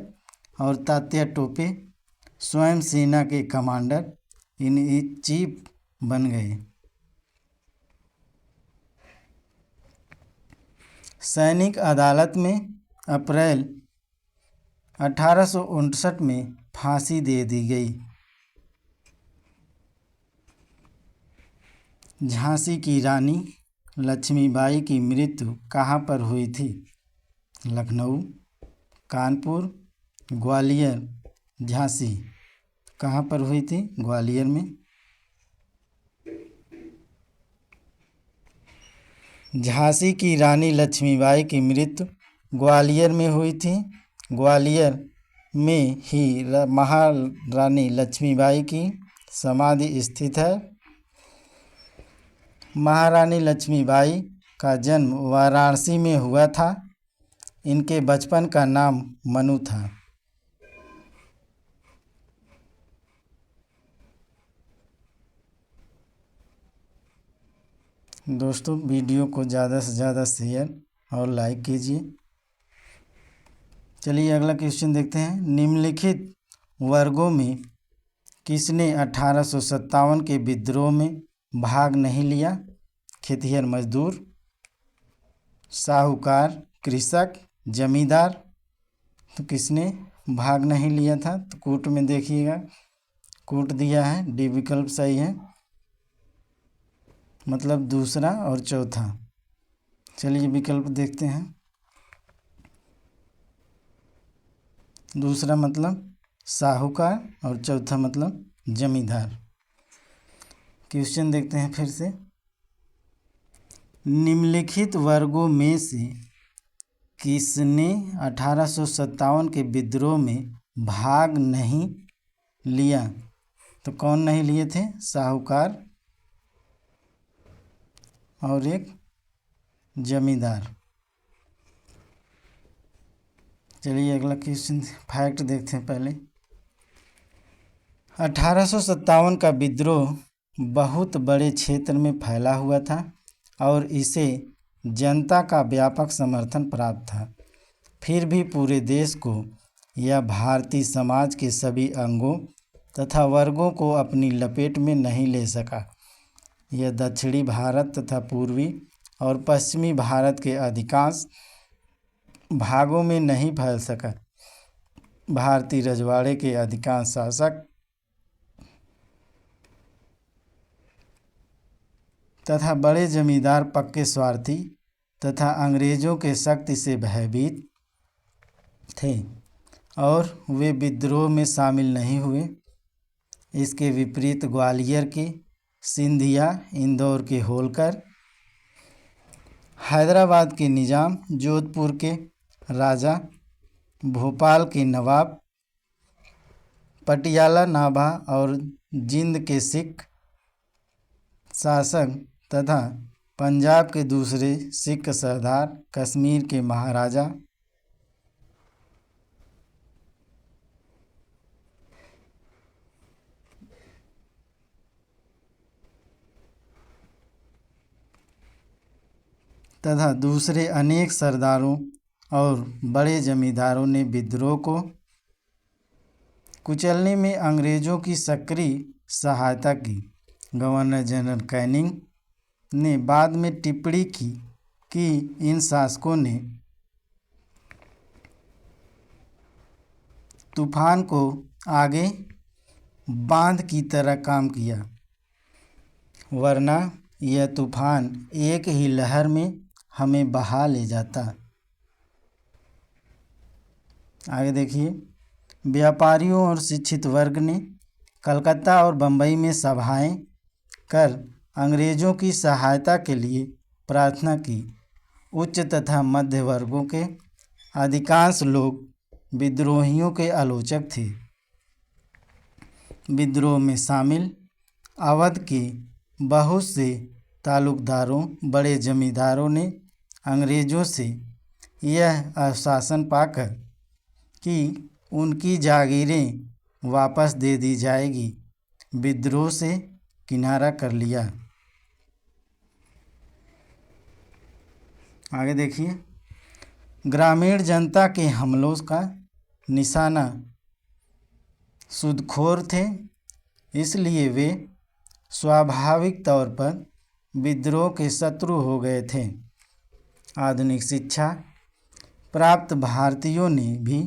Speaker 1: और तात्या टोपे स्वयं सेना के कमांडर इन चीफ बन गए। सैनिक अदालत में अप्रैल 1859 में फांसी दे दी गई। झांसी की रानी लक्ष्मीबाई की मृत्यु कहाँ पर हुई थी? लखनऊ, कानपुर, ग्वालियर, झांसी। कहाँ पर हुई थी? ग्वालियर में। झांसी की रानी लक्ष्मीबाई की मृत्यु ग्वालियर में हुई थी। ग्वालियर में ही महारानी लक्ष्मीबाई की समाधि स्थित है। महारानी लक्ष्मीबाई का जन्म वाराणसी में हुआ था। इनके बचपन का नाम मनु था। दोस्तों, वीडियो को ज़्यादा से ज़्यादा शेयर और लाइक कीजिए। चलिए अगला क्वेश्चन देखते हैं। निम्नलिखित वर्गों में किसने 1857 के विद्रोह में भाग नहीं लिया? खेतिहर मजदूर, साहूकार, कृषक, जमींदार। तो किसने भाग नहीं लिया था? तो कूट में देखिएगा, कूट दिया है, डी विकल्प सही है, मतलब दूसरा और चौथा। चलिए विकल्प देखते हैं। दूसरा मतलब साहूकार और चौथा मतलब जमींदार। क्वेश्चन देखते हैं फिर से। निम्नलिखित वर्गों में से किसने 1857 के विद्रोह में भाग नहीं लिया? तो कौन नहीं लिए थे? साहूकार और एक जमींदार। चलिए अगला क्वेश्चन फैक्ट देखते हैं। पहले 1857 का विद्रोह बहुत बड़े क्षेत्र में फैला हुआ था और इसे जनता का व्यापक समर्थन प्राप्त था। फिर भी पूरे देश को यह भारतीय समाज के सभी अंगों तथा वर्गों को अपनी लपेट में नहीं ले सका। यह दक्षिणी भारत तथा पूर्वी और पश्चिमी भारत के अधिकांश भागों में नहीं फैल सका। भारतीय रजवाड़े के अधिकांश शासक तथा बड़े जमींदार पक्के स्वार्थी तथा अंग्रेज़ों के शक्ति से भयभीत थे और वे विद्रोह में शामिल नहीं हुए। इसके विपरीत ग्वालियर के सिंधिया, इंदौर के होलकर, हैदराबाद के निज़ाम, जोधपुर के राजा, भोपाल के नवाब, पटियाला नाभा और जिंद के सिख शासक तथा पंजाब के दूसरे सिख सरदार, कश्मीर के महाराजा, तथा दूसरे अनेक सरदारों और बड़े जमींदारों ने विद्रोह को कुचलने में अंग्रेज़ों की सक्रिय सहायता की। गवर्नर जनरल कैनिंग ने बाद में टिप्पणी की कि इन शासकों ने तूफान को आगे बांध की तरह काम किया, वरना यह तूफान एक ही लहर में हमें बहा ले जाता। आगे देखिए, व्यापारियों और शिक्षित वर्ग ने कलकत्ता और बम्बई में सभाएं कर अंग्रेज़ों की सहायता के लिए प्रार्थना की। उच्च तथा मध्य वर्गों के अधिकांश लोग विद्रोहियों के आलोचक थे। विद्रोह में शामिल अवध के बहुत से तालुकदारों, बड़े जमींदारों ने अंग्रेज़ों से यह आश्वासन पाकर कि उनकी जागीरें वापस दे दी जाएगी, विद्रोह से किनारा कर लिया। आगे देखिए, ग्रामीण जनता के हमलों का निशाना सूदखोर थे, इसलिए वे स्वाभाविक तौर पर विद्रोह के शत्रु हो गए थे। आधुनिक शिक्षा प्राप्त भारतीयों ने भी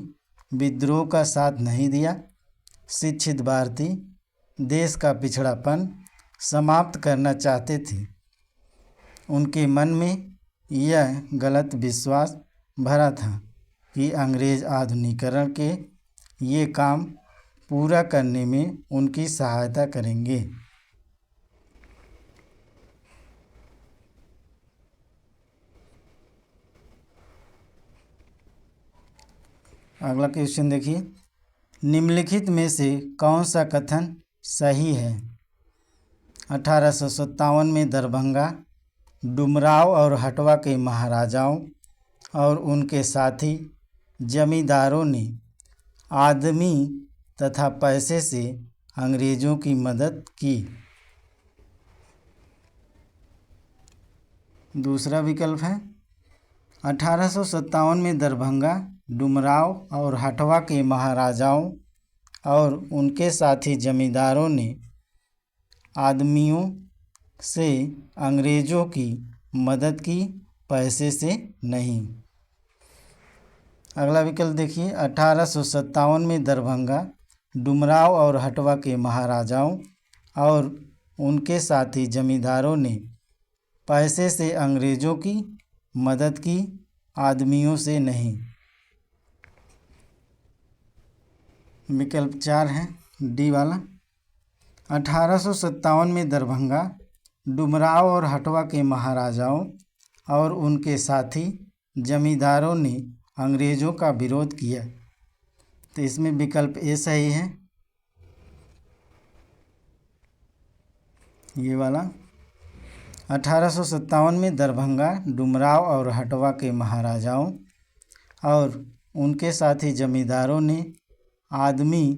Speaker 1: विद्रोह का साथ नहीं दिया। शिक्षित भारतीय देश का पिछड़ापन समाप्त करना चाहते थे। उनके मन में यह गलत विश्वास भरा था कि अंग्रेज़ आधुनिकीकरण के ये काम पूरा करने में उनकी सहायता करेंगे। अगला क्वेश्चन देखिए, निम्नलिखित में से कौन सा कथन सही है? 1857 में दरभंगा, डुमराव और हटवा के महाराजाओं और उनके साथी जमींदारों ने आदमी तथा पैसे से अंग्रेज़ों की मदद की। दूसरा विकल्प है 1857 में दरभंगा, डुमराव और हटवा के महाराजाओं और उनके साथी जमींदारों ने आदमियों से अंग्रेज़ों की मदद की, पैसे से नहीं। अगला विकल्प देखिए, 1857 में दरभंगा, डुमराव और हटवा के महाराजाओं और उनके साथी जमींदारों ने पैसे से अंग्रेज़ों की मदद की, आदमियों से नहीं। विकल्प 4 है डी वाला। 1857 में दरभंगा, डुमराव और हटवा के महाराजाओं और उनके साथी जमींदारों ने अंग्रेज़ों का विरोध किया, तो इसमें विकल्प ए सही है, ये वाला। 1857 में दरभंगा, डुमराव और हटवा के महाराजाओं और उनके साथी जमींदारों ने आदमी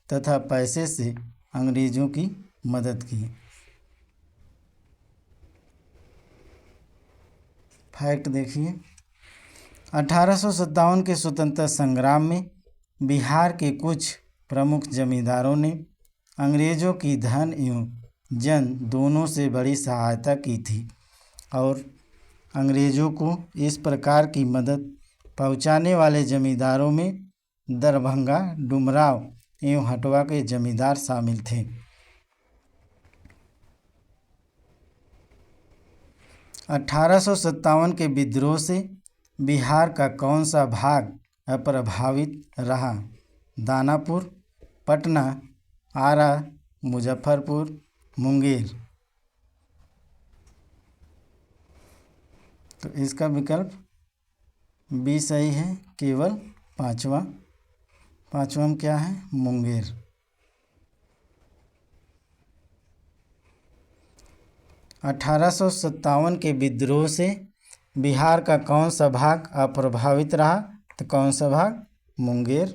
Speaker 1: तथा पैसे से अंग्रेज़ों की मदद की। फैक्ट देखिए, 1857 के स्वतंत्रता संग्राम में बिहार के कुछ प्रमुख जमींदारों ने अंग्रेज़ों की धन एवं जन दोनों से बड़ी सहायता की थी और अंग्रेज़ों को इस प्रकार की मदद पहुंचाने वाले जमींदारों में दरभंगा, डुमराव एवं हटवा के जमींदार शामिल थे। 1857 के विद्रोह से बिहार का कौन सा भाग अप्रभावित रहा? दानापुर, पटना, आरा, मुजफ्फरपुर, मुंगेर। तो इसका विकल्प बी सही है, केवल पांचवा में क्या है? मुंगेर। 1857 के विद्रोह से बिहार का कौन सा भाग अप्रभावित रहा? तो कौन सा भाग? मुंगेर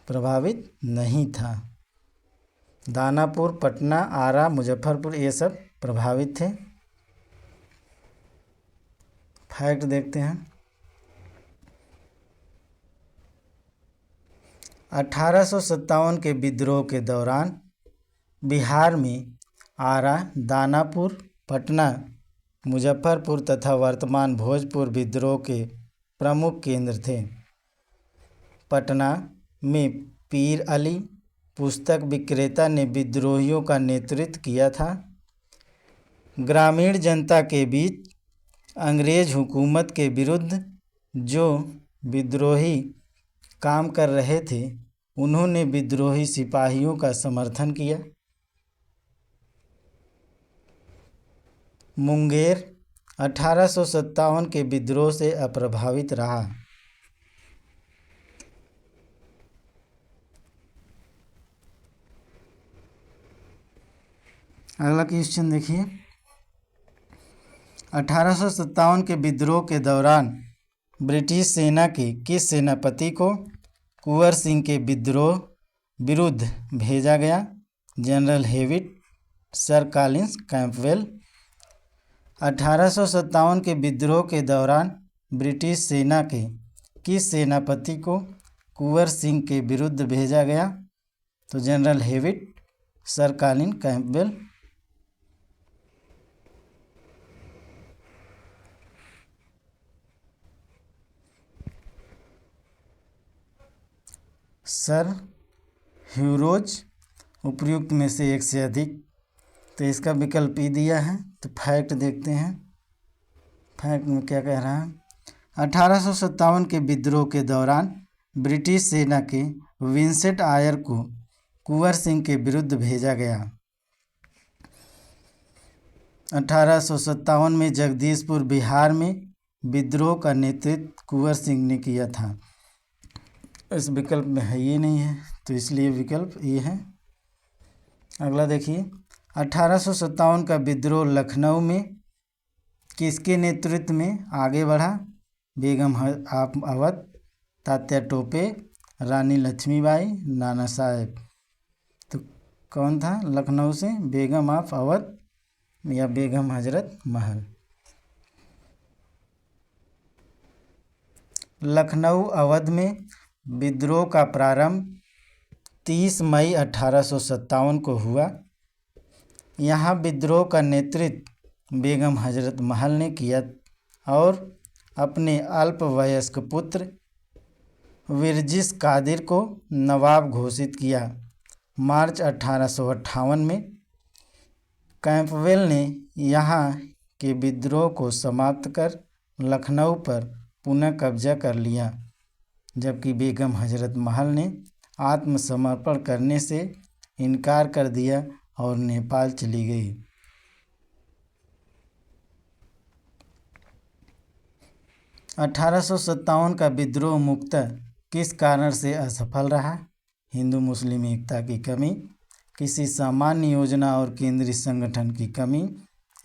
Speaker 1: प्रभावित नहीं था। दानापुर, पटना, आरा, मुजफ्फरपुर ये सब प्रभावित थे। फैक्ट देखते हैं। 1857 के विद्रोह के दौरान बिहार में आरा, दानापुर, पटना, मुजफ्फरपुर तथा वर्तमान भोजपुर विद्रोह के प्रमुख केंद्र थे। पटना में पीर अली पुस्तक विक्रेता ने विद्रोहियों का नेतृत्व किया था। ग्रामीण जनता के बीच अंग्रेज हुकूमत के विरुद्ध जो विद्रोही काम कर रहे थे, उन्होंने विद्रोही सिपाहियों का समर्थन किया। मुंगेर 1857 के विद्रोह से अप्रभावित रहा। अगला क्वेश्चन देखिए। 1857 के विद्रोह के दौरान ब्रिटिश सेना के किस सेनापति को कुंवर सिंह के विद्रोह विरुद्ध भेजा गया? General Hewitt, sir Collins Campbell. 1857 के विद्रोह के दौरान ब्रिटिश सेना के किस सेनापति को कुंवर सिंह के विरुद्ध भेजा गया? तो general Hewitt, sir Collins Campbell. Sir Hugh Rose उपयुक्त में से एक से अधिक, तो इसका विकल्प ई दिया है। तो फैक्ट देखते हैं। फैक्ट में क्या कह रहा है? 1857 के विद्रोह के दौरान ब्रिटिश सेना के विंसेंट आयर को कुंवर सिंह के विरुद्ध भेजा गया। 1857 में जगदीशपुर बिहार में विद्रोह का नेतृत्व कुंवर सिंह ने किया था। इस विकल्प में है ये नहीं है, तो इसलिए विकल्प ये है। अगला देखिए। 1857 का विद्रोह लखनऊ में किसके नेतृत्व में आगे बढ़ा? बेगम अवध, तात्या टोपे, रानी लक्ष्मीबाई, नाना साहेब। तो कौन था लखनऊ से? बेगम ऑफ अवध या बेगम हजरत महल। लखनऊ अवध में विद्रोह का प्रारंभ 30 मई 1857 को हुआ। यहाँ विद्रोह का नेतृत्व बेगम हजरत महल ने किया और अपने अल्पवयस्क पुत्र विरजिस कादिर को नवाब घोषित किया। मार्च 1858 में कैंपबेल ने यहाँ के विद्रोह को समाप्त कर लखनऊ पर पुनः कब्जा कर लिया, जबकि बेगम हजरत महल ने आत्मसमर्पण करने से इनकार कर दिया और नेपाल चली गई। अठारह का विद्रोह मुख्यतः किस कारण से असफल रहा? हिंदू मुस्लिम एकता की कमी, किसी सामान्य योजना और केंद्रीय संगठन की कमी,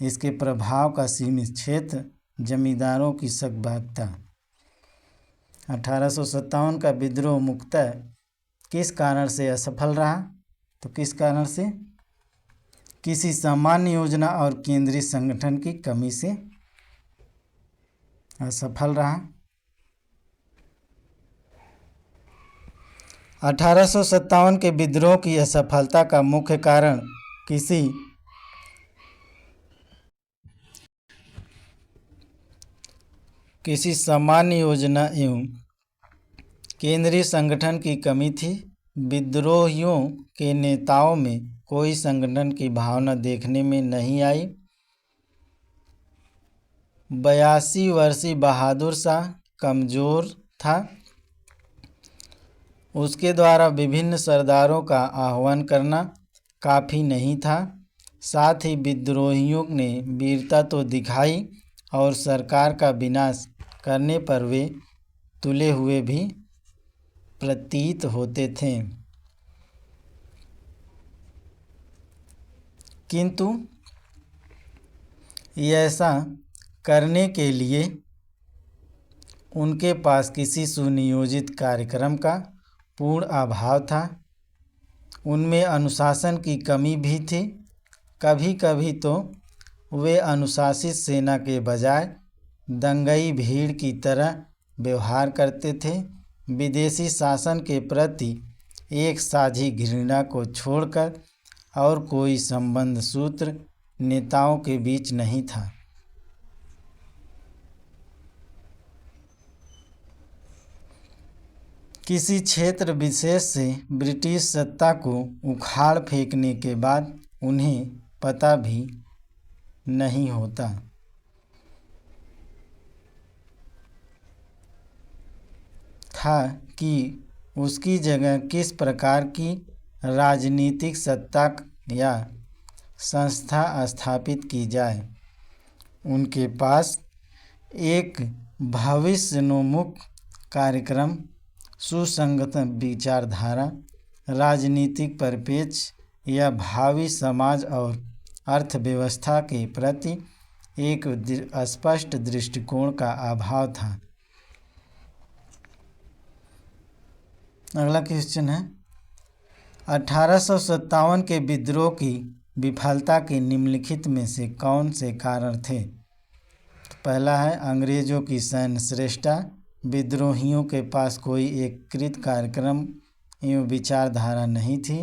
Speaker 1: इसके प्रभाव का सीमित क्षेत्र, जमींदारों की सकबागता। 1857 का विद्रोह मुख्यतः किस कारण से असफल रहा? तो किस कारण से? किसी सामान्य योजना और केंद्रीय संगठन की कमी से असफल रहा। 1857 के विद्रोह की असफलता का मुख्य कारण किसी सामान्य योजना एवं केंद्रीय संगठन की कमी थी। विद्रोहियों के नेताओं में कोई संगठन की भावना देखने में नहीं आई। 82 वर्षीय बहादुर शाह कमज़ोर था। उसके द्वारा विभिन्न सरदारों का आह्वान करना काफ़ी नहीं था। साथ ही विद्रोहियों ने वीरता तो दिखाई और सरकार का विनाश करने पर वे तुले हुए भी प्रतीत होते थे। किंतु ऐसा करने के लिए उनके पास किसी सुनियोजित कार्यक्रम का पूर्ण अभाव था। उनमें अनुशासन की कमी भी थी। कभी कभी तो वे अनुशासित सेना के बजाय दंगई भीड़ की तरह व्यवहार करते थे। विदेशी शासन के प्रति एक साझी घृणा को छोड़कर और कोई संबंध सूत्र नेताओं के बीच नहीं था। किसी क्षेत्र विशेष से ब्रिटिश सत्ता को उखाड़ फेंकने के बाद उन्हें पता भी नहीं होता था कि उसकी जगह किस प्रकार की राजनीतिक सत्ता या संस्था स्थापित की जाए। उनके पास एक भविष्योन्मुख कार्यक्रम, सुसंगत विचारधारा, राजनीतिक परिप्रेक्ष्य या भावी समाज और अर्थव्यवस्था के प्रति एक स्पष्ट दृष्टिकोण का अभाव था। अगला क्वेश्चन है 1857 के विद्रोह की विफलता के निम्नलिखित में से कौन से कारण थे। पहला है अंग्रेजों की सैन्य श्रेष्ठता। विद्रोहियों के पास कोई एकीकृत कार्यक्रम एवं विचारधारा नहीं थी।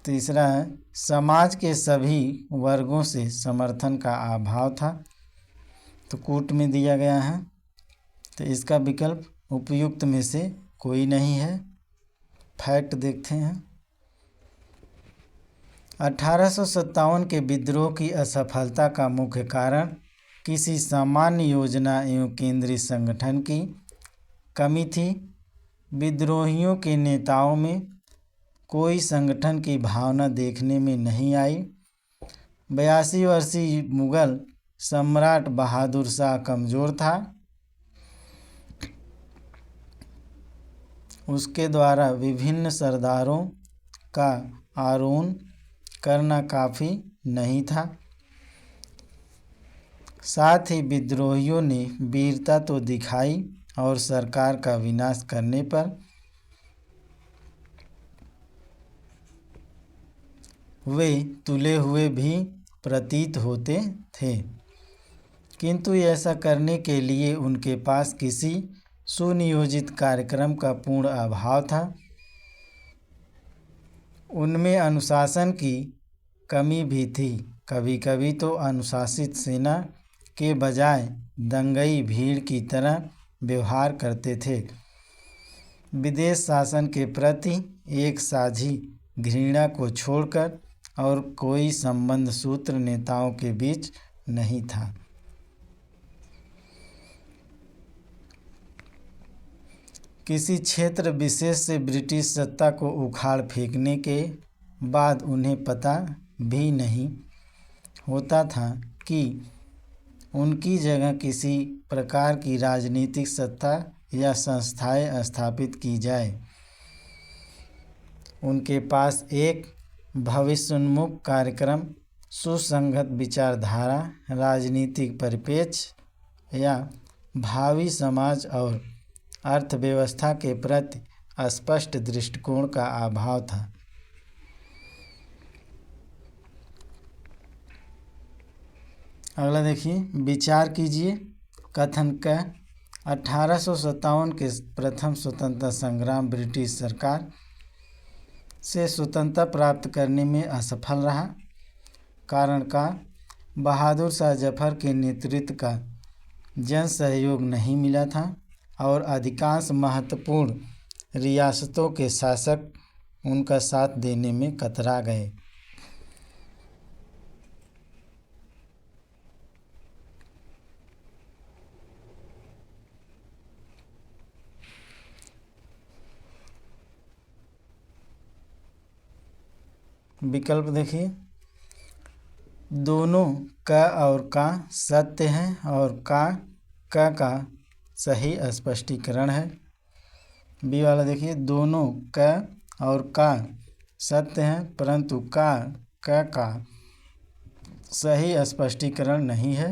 Speaker 1: तीसरा है समाज के सभी वर्गों से समर्थन का अभाव था। तो कूट में दिया गया है, तो इसका विकल्प उपयुक्त में से कोई नहीं है। फैक्ट देखते हैं। 1857 के विद्रोह की असफलता का मुख्य कारण किसी सामान्य योजना एवं केंद्रीय संगठन की कमी थी। विद्रोहियों के नेताओं में कोई संगठन की भावना देखने में नहीं आई। 82 वर्षीय मुगल सम्राट बहादुर शाह कमज़ोर था। उसके द्वारा विभिन्न सरदारों का आरोहण करना काफ़ी नहीं था। साथ ही विद्रोहियों ने वीरता तो दिखाई और सरकार का विनाश करने पर वे तुले हुए भी प्रतीत होते थे। किंतु ऐसा करने के लिए उनके पास किसी सुनियोजित कार्यक्रम का पूर्ण अभाव था। उनमें अनुशासन की कमी भी थी। कभी कभी तो अनुशासित सेना के बजाय दंगई भीड़ की तरह व्यवहार करते थे। विदेश शासन के प्रति एक साझी घृणा को छोड़कर और कोई संबंध सूत्र नेताओं के बीच नहीं था। किसी क्षेत्र विशेष से ब्रिटिश सत्ता को उखाड़ फेंकने के बाद उन्हें पता भी नहीं होता था कि उनकी जगह किसी प्रकार की राजनीतिक सत्ता या संस्थाएं स्थापित की जाए। उनके पास एक भविष्योन्मुख कार्यक्रम, सुसंगत विचारधारा, राजनीतिक परिप्रेक्ष्य या भावी समाज और अर्थव्यवस्था के प्रति स्पष्ट दृष्टिकोण का अभाव था। अगला देखिए, विचार कीजिए। कथन का 1857 के प्रथम स्वतंत्रता संग्राम ब्रिटिश सरकार से स्वतंत्रता प्राप्त करने में असफल रहा। कारण का बहादुर शाह जफर के नेतृत्व का जन सहयोग नहीं मिला था और अधिकांश महत्वपूर्ण रियासतों के शासक उनका साथ देने में कतरा गए। विकल्प देखिए, दोनों क और का सत्य है और का सही स्पष्टीकरण है। बी वाला देखिए, दोनों क और का सत्य है परंतु का सही स्पष्टीकरण नहीं है।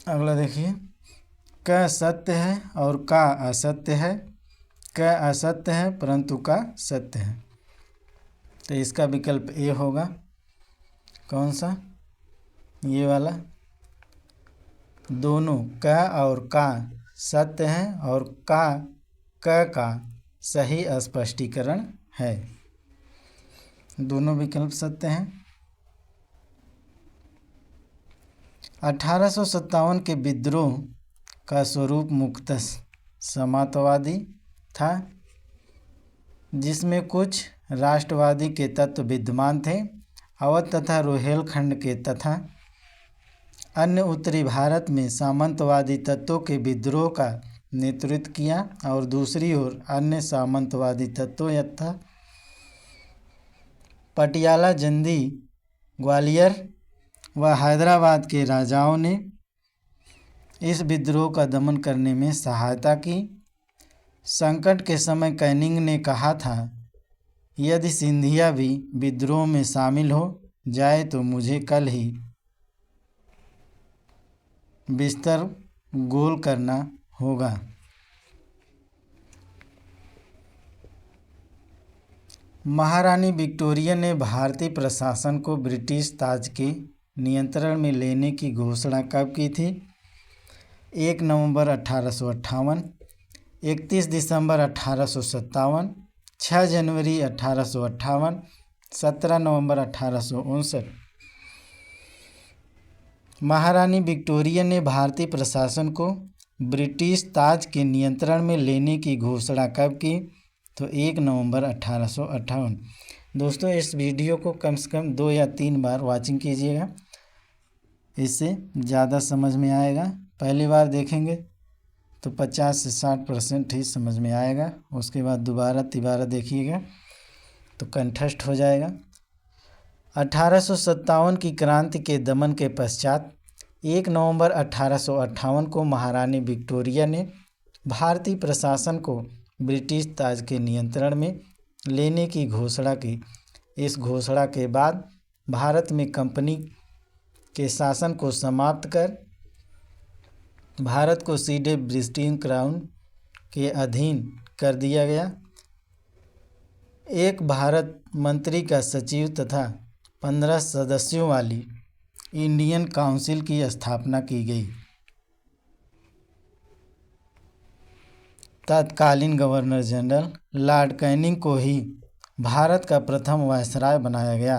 Speaker 1: अगला देखिए, क सत्य है और का असत्य है। क असत्य है परंतु का सत्य है, तो इसका विकल्प ए होगा। कौन सा? ये वाला। दोनों क और का सत्य है और का सही स्पष्टीकरण है। दोनों विकल्प सत्य हैं। 1857 के विद्रोह का स्वरूप मुख्यतः समाजवादी था, जिसमें कुछ राष्ट्रवादी के तत्व विद्यमान थे। अवध तथा रोहिलखंड के तथा अन्य उत्तरी भारत में सामंतवादी तत्वों के विद्रोह का नेतृत्व किया और दूसरी ओर अन्य सामंतवादी तत्वों यथा पटियाला, जंदी, ग्वालियर व हैदराबाद के राजाओं ने इस विद्रोह का दमन करने में सहायता की। संकट के समय कैनिंग ने कहा था, यदि सिंधिया भी विद्रोह में शामिल हो जाए तो मुझे कल ही बिस्तर गोल करना होगा। महारानी विक्टोरिया ने भारतीय प्रशासन को ब्रिटिश ताज के नियंत्रण में लेने की घोषणा कब की थी? 1 नवंबर 1858, 31 दिसंबर 1857, 6 जनवरी 1858, 17 नवंबर 1859। महारानी विक्टोरिया ने भारतीय प्रशासन को ब्रिटिश ताज के नियंत्रण में लेने की घोषणा कब की? तो 1 नवंबर 1858। दोस्तों, इस वीडियो को कम से कम 2 या 3 बार वॉचिंग कीजिएगा, इससे ज़्यादा समझ में आएगा। पहली बार देखेंगे तो 50 से 60% ही समझ में आएगा, उसके बाद दोबारा तिबारा देखिएगा तो कंठस्थ हो जाएगा। 1857 की क्रांति के दमन के पश्चात 1 नवंबर 1858 को महारानी विक्टोरिया ने भारतीय प्रशासन को ब्रिटिश ताज के नियंत्रण में लेने की घोषणा की। इस घोषणा के बाद भारत में कंपनी के शासन को समाप्त कर भारत को सीधे ब्रिटिश क्राउन के अधीन कर दिया गया। एक भारत मंत्री का सचिव तथा 15 सदस्यों वाली इंडियन काउंसिल की स्थापना की गई। तत्कालीन गवर्नर जनरल लॉर्ड कैनिंग को ही भारत का प्रथम वायसराय बनाया गया।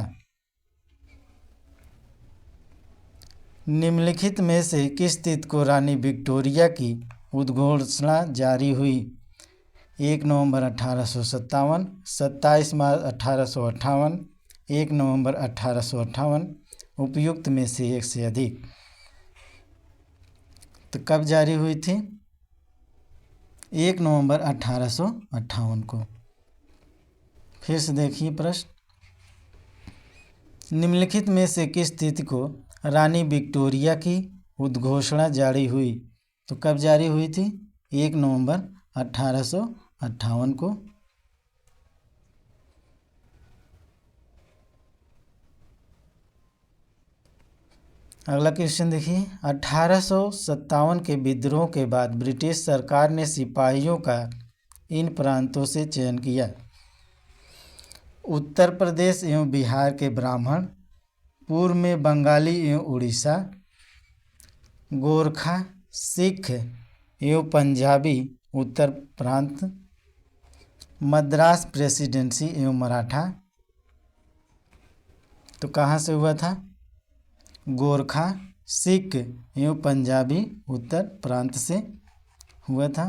Speaker 1: निम्नलिखित में से किस तिथि को रानी विक्टोरिया की उद्घोषणा जारी हुई? 1 नवंबर 1857, 27 मार्च 1858, 1 नवंबर 1858, उपयुक्त में से एक से अधिक। तो कब जारी हुई थी? 1 नवंबर 1858 को। फिर से देखिए प्रश्न, निम्नलिखित में से किस तिथि को रानी विक्टोरिया की उद्घोषणा जारी हुई? तो कब जारी हुई थी? 1 नवंबर 1858 को। अगला क्वेश्चन देखिए, 1857 के विद्रोह के बाद ब्रिटिश सरकार ने सिपाहियों का इन प्रांतों से चयन किया। उत्तर प्रदेश एवं बिहार के ब्राह्मण, पूर्व में बंगाली एवं उड़ीसा, गोरखा, सिख एवं पंजाबी उत्तर प्रांत, मद्रास प्रेसिडेंसी एवं मराठा। तो कहाँ से हुआ था? गोरखा, सिख एवं पंजाबी उत्तर प्रांत से हुआ था।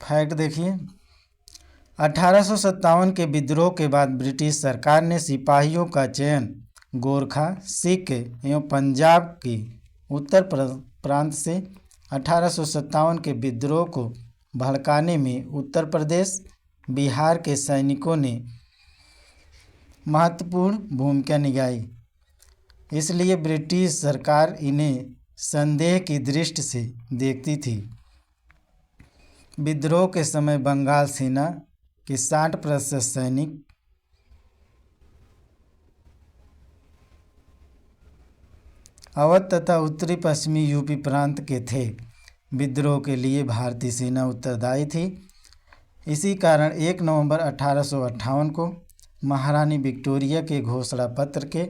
Speaker 1: फैक्ट देखिए, 1857 के विद्रोह के बाद ब्रिटिश सरकार ने सिपाहियों का चयन गोरखा, सिख एवं पंजाब की उत्तर प्रांत से 1857 के विद्रोह को भड़काने में उत्तर प्रदेश, बिहार के सैनिकों ने महत्वपूर्ण भूमिका निभाई। इसलिए ब्रिटिश सरकार इन्हें संदेह की दृष्टि से देखती थी। विद्रोह के समय बंगाल सेना के 60% सैनिक अवध तथा उत्तरी पश्चिमी यूपी प्रांत के थे। विद्रोह के लिए भारतीय सेना उत्तरदायी थी। इसी कारण 1 नवंबर 1858 को महारानी विक्टोरिया के घोषणा पत्र के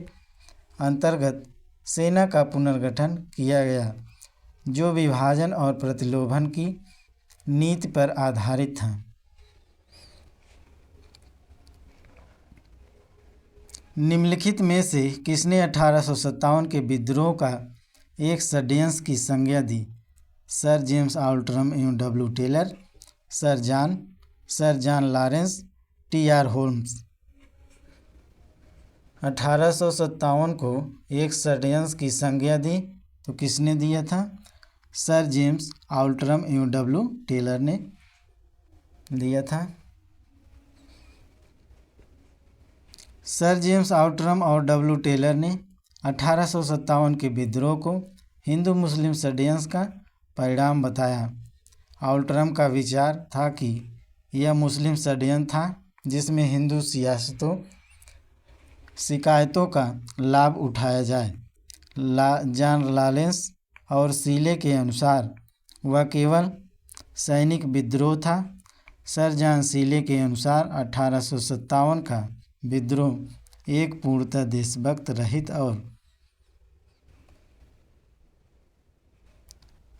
Speaker 1: अंतर्गत सेना का पुनर्गठन किया गया, जो विभाजन और प्रतिलोभन की नीति पर आधारित था। निम्नलिखित में से किसने 1857 के विद्रोह का एक षड्यंत्र की संज्ञा दी? सर जेम्स आउल्ट्रम एवं W Taylor, sir John Lawrence, T R. Holmes. 1857 को एक षड्यंत्र की संज्ञा दी तो किसने दिया था? सर जेम्स आउल्ट्रम एवं डब्ल्यू टेलर ने दिया था। सर जेम्स आउल्ट्रम और डब्ल्यू टेलर ने 1857 के विद्रोह को हिंदू मुस्लिम षड्यंत्र का परिणाम बताया। आउल्ट्रम का विचार था कि यह मुस्लिम षड्यंत्र था जिसमें हिंदू शिकायतों का लाभ उठाया जाए। जॉन लॉरेंस और सीले के अनुसार वह केवल सैनिक विद्रोह था। सर जॉन सीले के अनुसार 1857 का विद्रोह एक पूर्णतः देशभक्त रहित और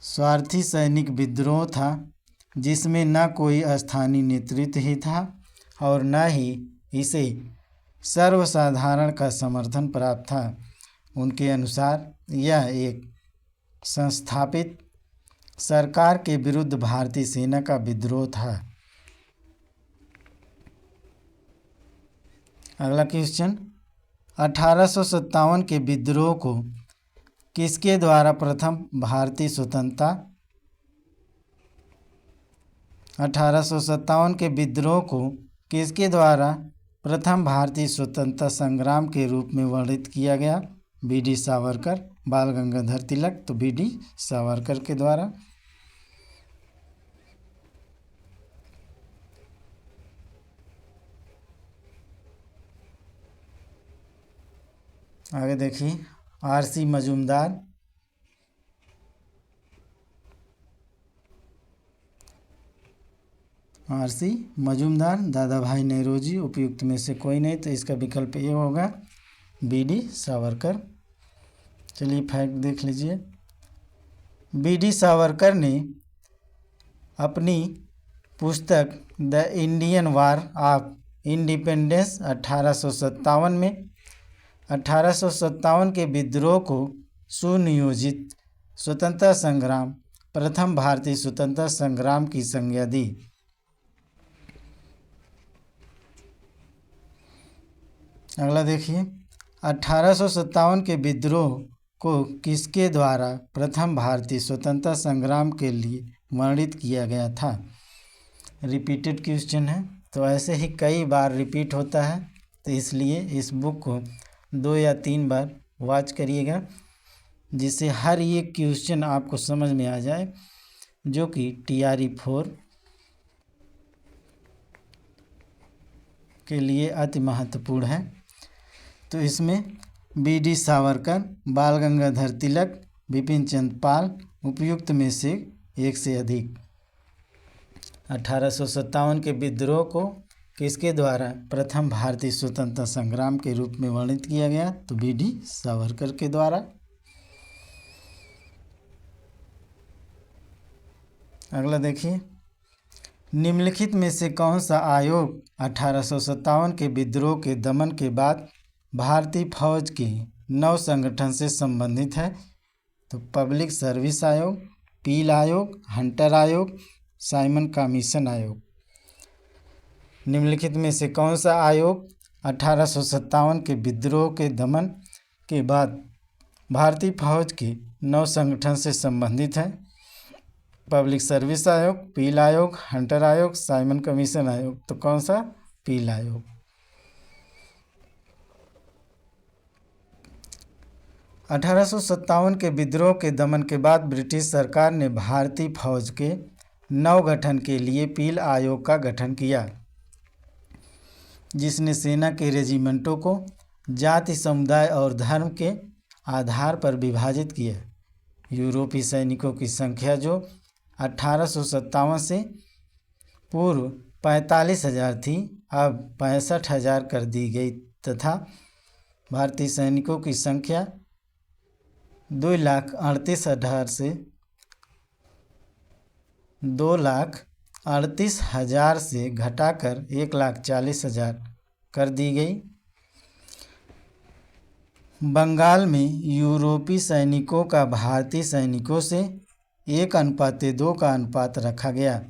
Speaker 1: स्वार्थी सैनिक विद्रोह था, जिसमें न कोई स्थानीय नेतृत्व ही था और न ही इसे सर्वसाधारण का समर्थन प्राप्त था। उनके अनुसार यह एक संस्थापित सरकार के विरुद्ध भारतीय सेना का विद्रोह था। अगला क्वेश्चन, 1857 के विद्रोह को किसके द्वारा प्रथम भारतीय स्वतंत्रता 1857 के विद्रोह को किसके द्वारा प्रथम भारतीय स्वतंत्रता संग्राम के रूप में वर्णित किया गया? बी.डी. सावरकर, बाल गंगाधर तिलक, तो बी.डी. सावरकर के द्वारा। आगे देखिए, आर.सी. मजूमदार, दादा भाई नेहरूजी, उपयुक्त में से कोई नहीं, तो इसका विकल्प ये होगा बी.डी. सावरकर। चलिए फैक्ट देख लीजिए। बी.डी. सावरकर ने अपनी पुस्तक the Indian war of independence 1857 में 1857 के विद्रोह को सुनियोजित स्वतंत्रता संग्राम, प्रथम भारतीय स्वतंत्रता संग्राम की संज्ञा दी। अगला देखिए, 1857 के विद्रोह को किसके द्वारा प्रथम भारतीय स्वतंत्रता संग्राम के लिए वर्णित किया गया था? रिपीटेड क्वेश्चन है, तो ऐसे ही कई बार रिपीट होता है, तो इसलिए इस बुक को 2 या 3 बार वॉच करिएगा, जिससे हर एक क्वेश्चन आपको समझ में आ जाए, जो कि TRE 4 के लिए अति महत्वपूर्ण है। तो इसमें बी.डी. सावरकर, बाल गंगाधर तिलक, बिपिन चंद्र पाल, उपयुक्त में से एक से अधिक। 1857 के विद्रोह को किसके द्वारा प्रथम भारतीय स्वतंत्रता संग्राम के रूप में वर्णित किया गया? तो बी.डी. सावरकर के द्वारा। अगला देखिए, निम्नलिखित में से कौन सा आयोग 1857 के विद्रोह के दमन के बाद भारतीय फौज के नव संगठन से संबंधित है? तो पब्लिक सर्विस आयोग, पील आयोग, हंटर आयोग, साइमन कमीशन आयोग। निम्नलिखित में से कौन सा आयोग 1857 के विद्रोह के दमन के बाद भारतीय फौज के नव संगठन से संबंधित है? पब्लिक सर्विस आयोग, पील आयोग, हंटर आयोग, साइमन कमीशन आयोग। तो कौन सा? पील आयोग। 1857 के विद्रोह के दमन के बाद ब्रिटिश सरकार ने भारतीय फौज के नवगठन के लिए पील आयोग का गठन किया, जिसने सेना के रेजिमेंटों को जाति, समुदाय और धर्म के आधार पर विभाजित किया। यूरोपीय सैनिकों की संख्या जो 1857 से पूर्व 45,000 थी, अब 65,000 कर दी गई तथा भारतीय सैनिकों की संख्या 2,38,000 से 2,38,000 से घटाकर 1,40,000 कर दी गई। बंगाल में यूरोपीय सैनिकों का भारतीय सैनिकों से 1:2 का अनुपात रखा गया,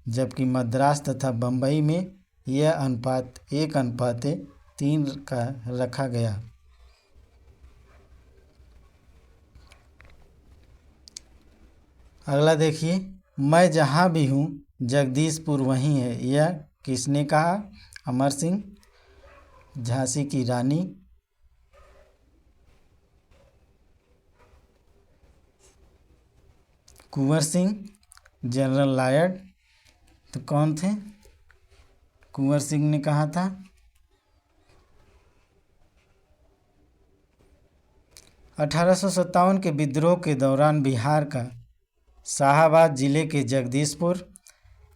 Speaker 1: जबकि मद्रास तथा बम्बई में यह अनुपात 1:3 का रखा गया। अगला देखिए, मैं जहाँ भी हूँ जगदीशपुर वहीं है, यह किसने कहा? अमर सिंह। झांसी की रानी, कुंवर सिंह। जनरल लायड, तो कौन थे? कुंवर सिंह ने कहा था। (1857) के विद्रोह के दौरान बिहार का शाहाबाद जिले के जगदीशपुर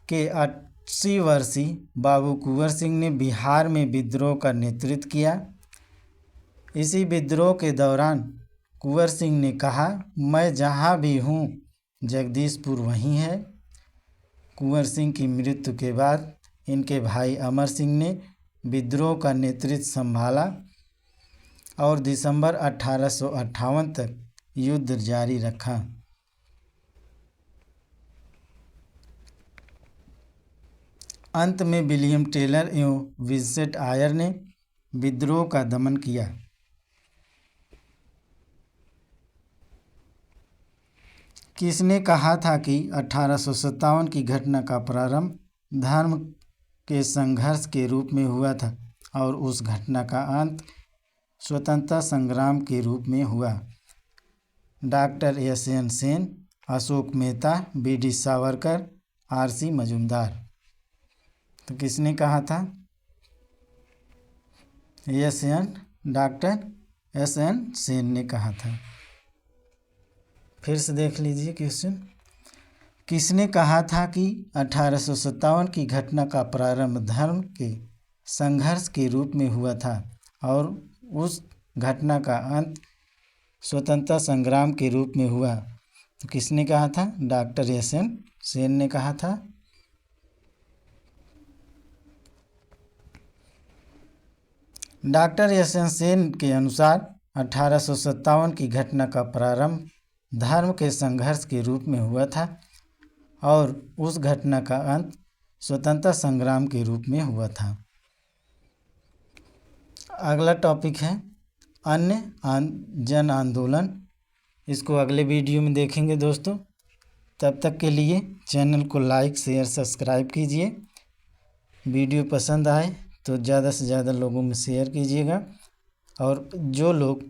Speaker 1: के 80 वर्षीय बाबू कुंवर सिंह ने बिहार में विद्रोह का नेतृत्व किया। इसी विद्रोह के दौरान कुंवर सिंह ने कहा, मैं जहाँ भी हूँ जगदीशपुर वहीं है। कुंवर सिंह की मृत्यु के बाद इनके भाई अमर सिंह ने विद्रोह का नेतृत्व संभाला और दिसंबर 1858 तक युद्ध जारी रखा। अंत में विलियम टेलर एवं विंसेंट आयर ने विद्रोह का दमन किया। किसने कहा था कि 1857 की घटना का प्रारंभ धर्म के संघर्ष के रूप में हुआ था और उस घटना का अंत स्वतंत्रता संग्राम के रूप में हुआ? Doctor SN. Sen, Ashok Mehta, BD. Savarkar, RC. Majumdar. तो किसने कहा था? Doctor SN. सेन ने कहा था। फिर से देख लीजिए क्वेश्चन। किसने कहा था कि 1857 की घटना का प्रारंभ धर्म के संघर्ष के रूप में हुआ था और उस घटना का अंत स्वतंत्रता संग्राम के रूप में हुआ? तो किसने कहा था? Doctor SN. सेन ने कहा था। Doctor SN. सेन के अनुसार 1857 की घटना का प्रारंभ धर्म के संघर्ष के रूप में हुआ था और उस घटना का अंत स्वतंत्रता संग्राम के रूप में हुआ था। अगला टॉपिक है अन्य जन आंदोलन। इसको अगले वीडियो में देखेंगे दोस्तों। तब तक के लिए चैनल को लाइक, शेयर, सब्सक्राइब कीजिए। वीडियो पसंद आए तो ज़्यादा से ज़्यादा लोगों में शेयर कीजिएगा। और जो लोग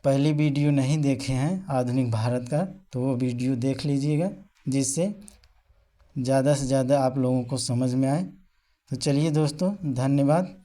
Speaker 1: पहली वीडियो नहीं देखे हैं आधुनिक भारत का, तो वो वीडियो देख लीजिएगा, जिससे ज़्यादा से ज़्यादा आप लोगों को समझ में आए। तो चलिए दोस्तों, धन्यवाद।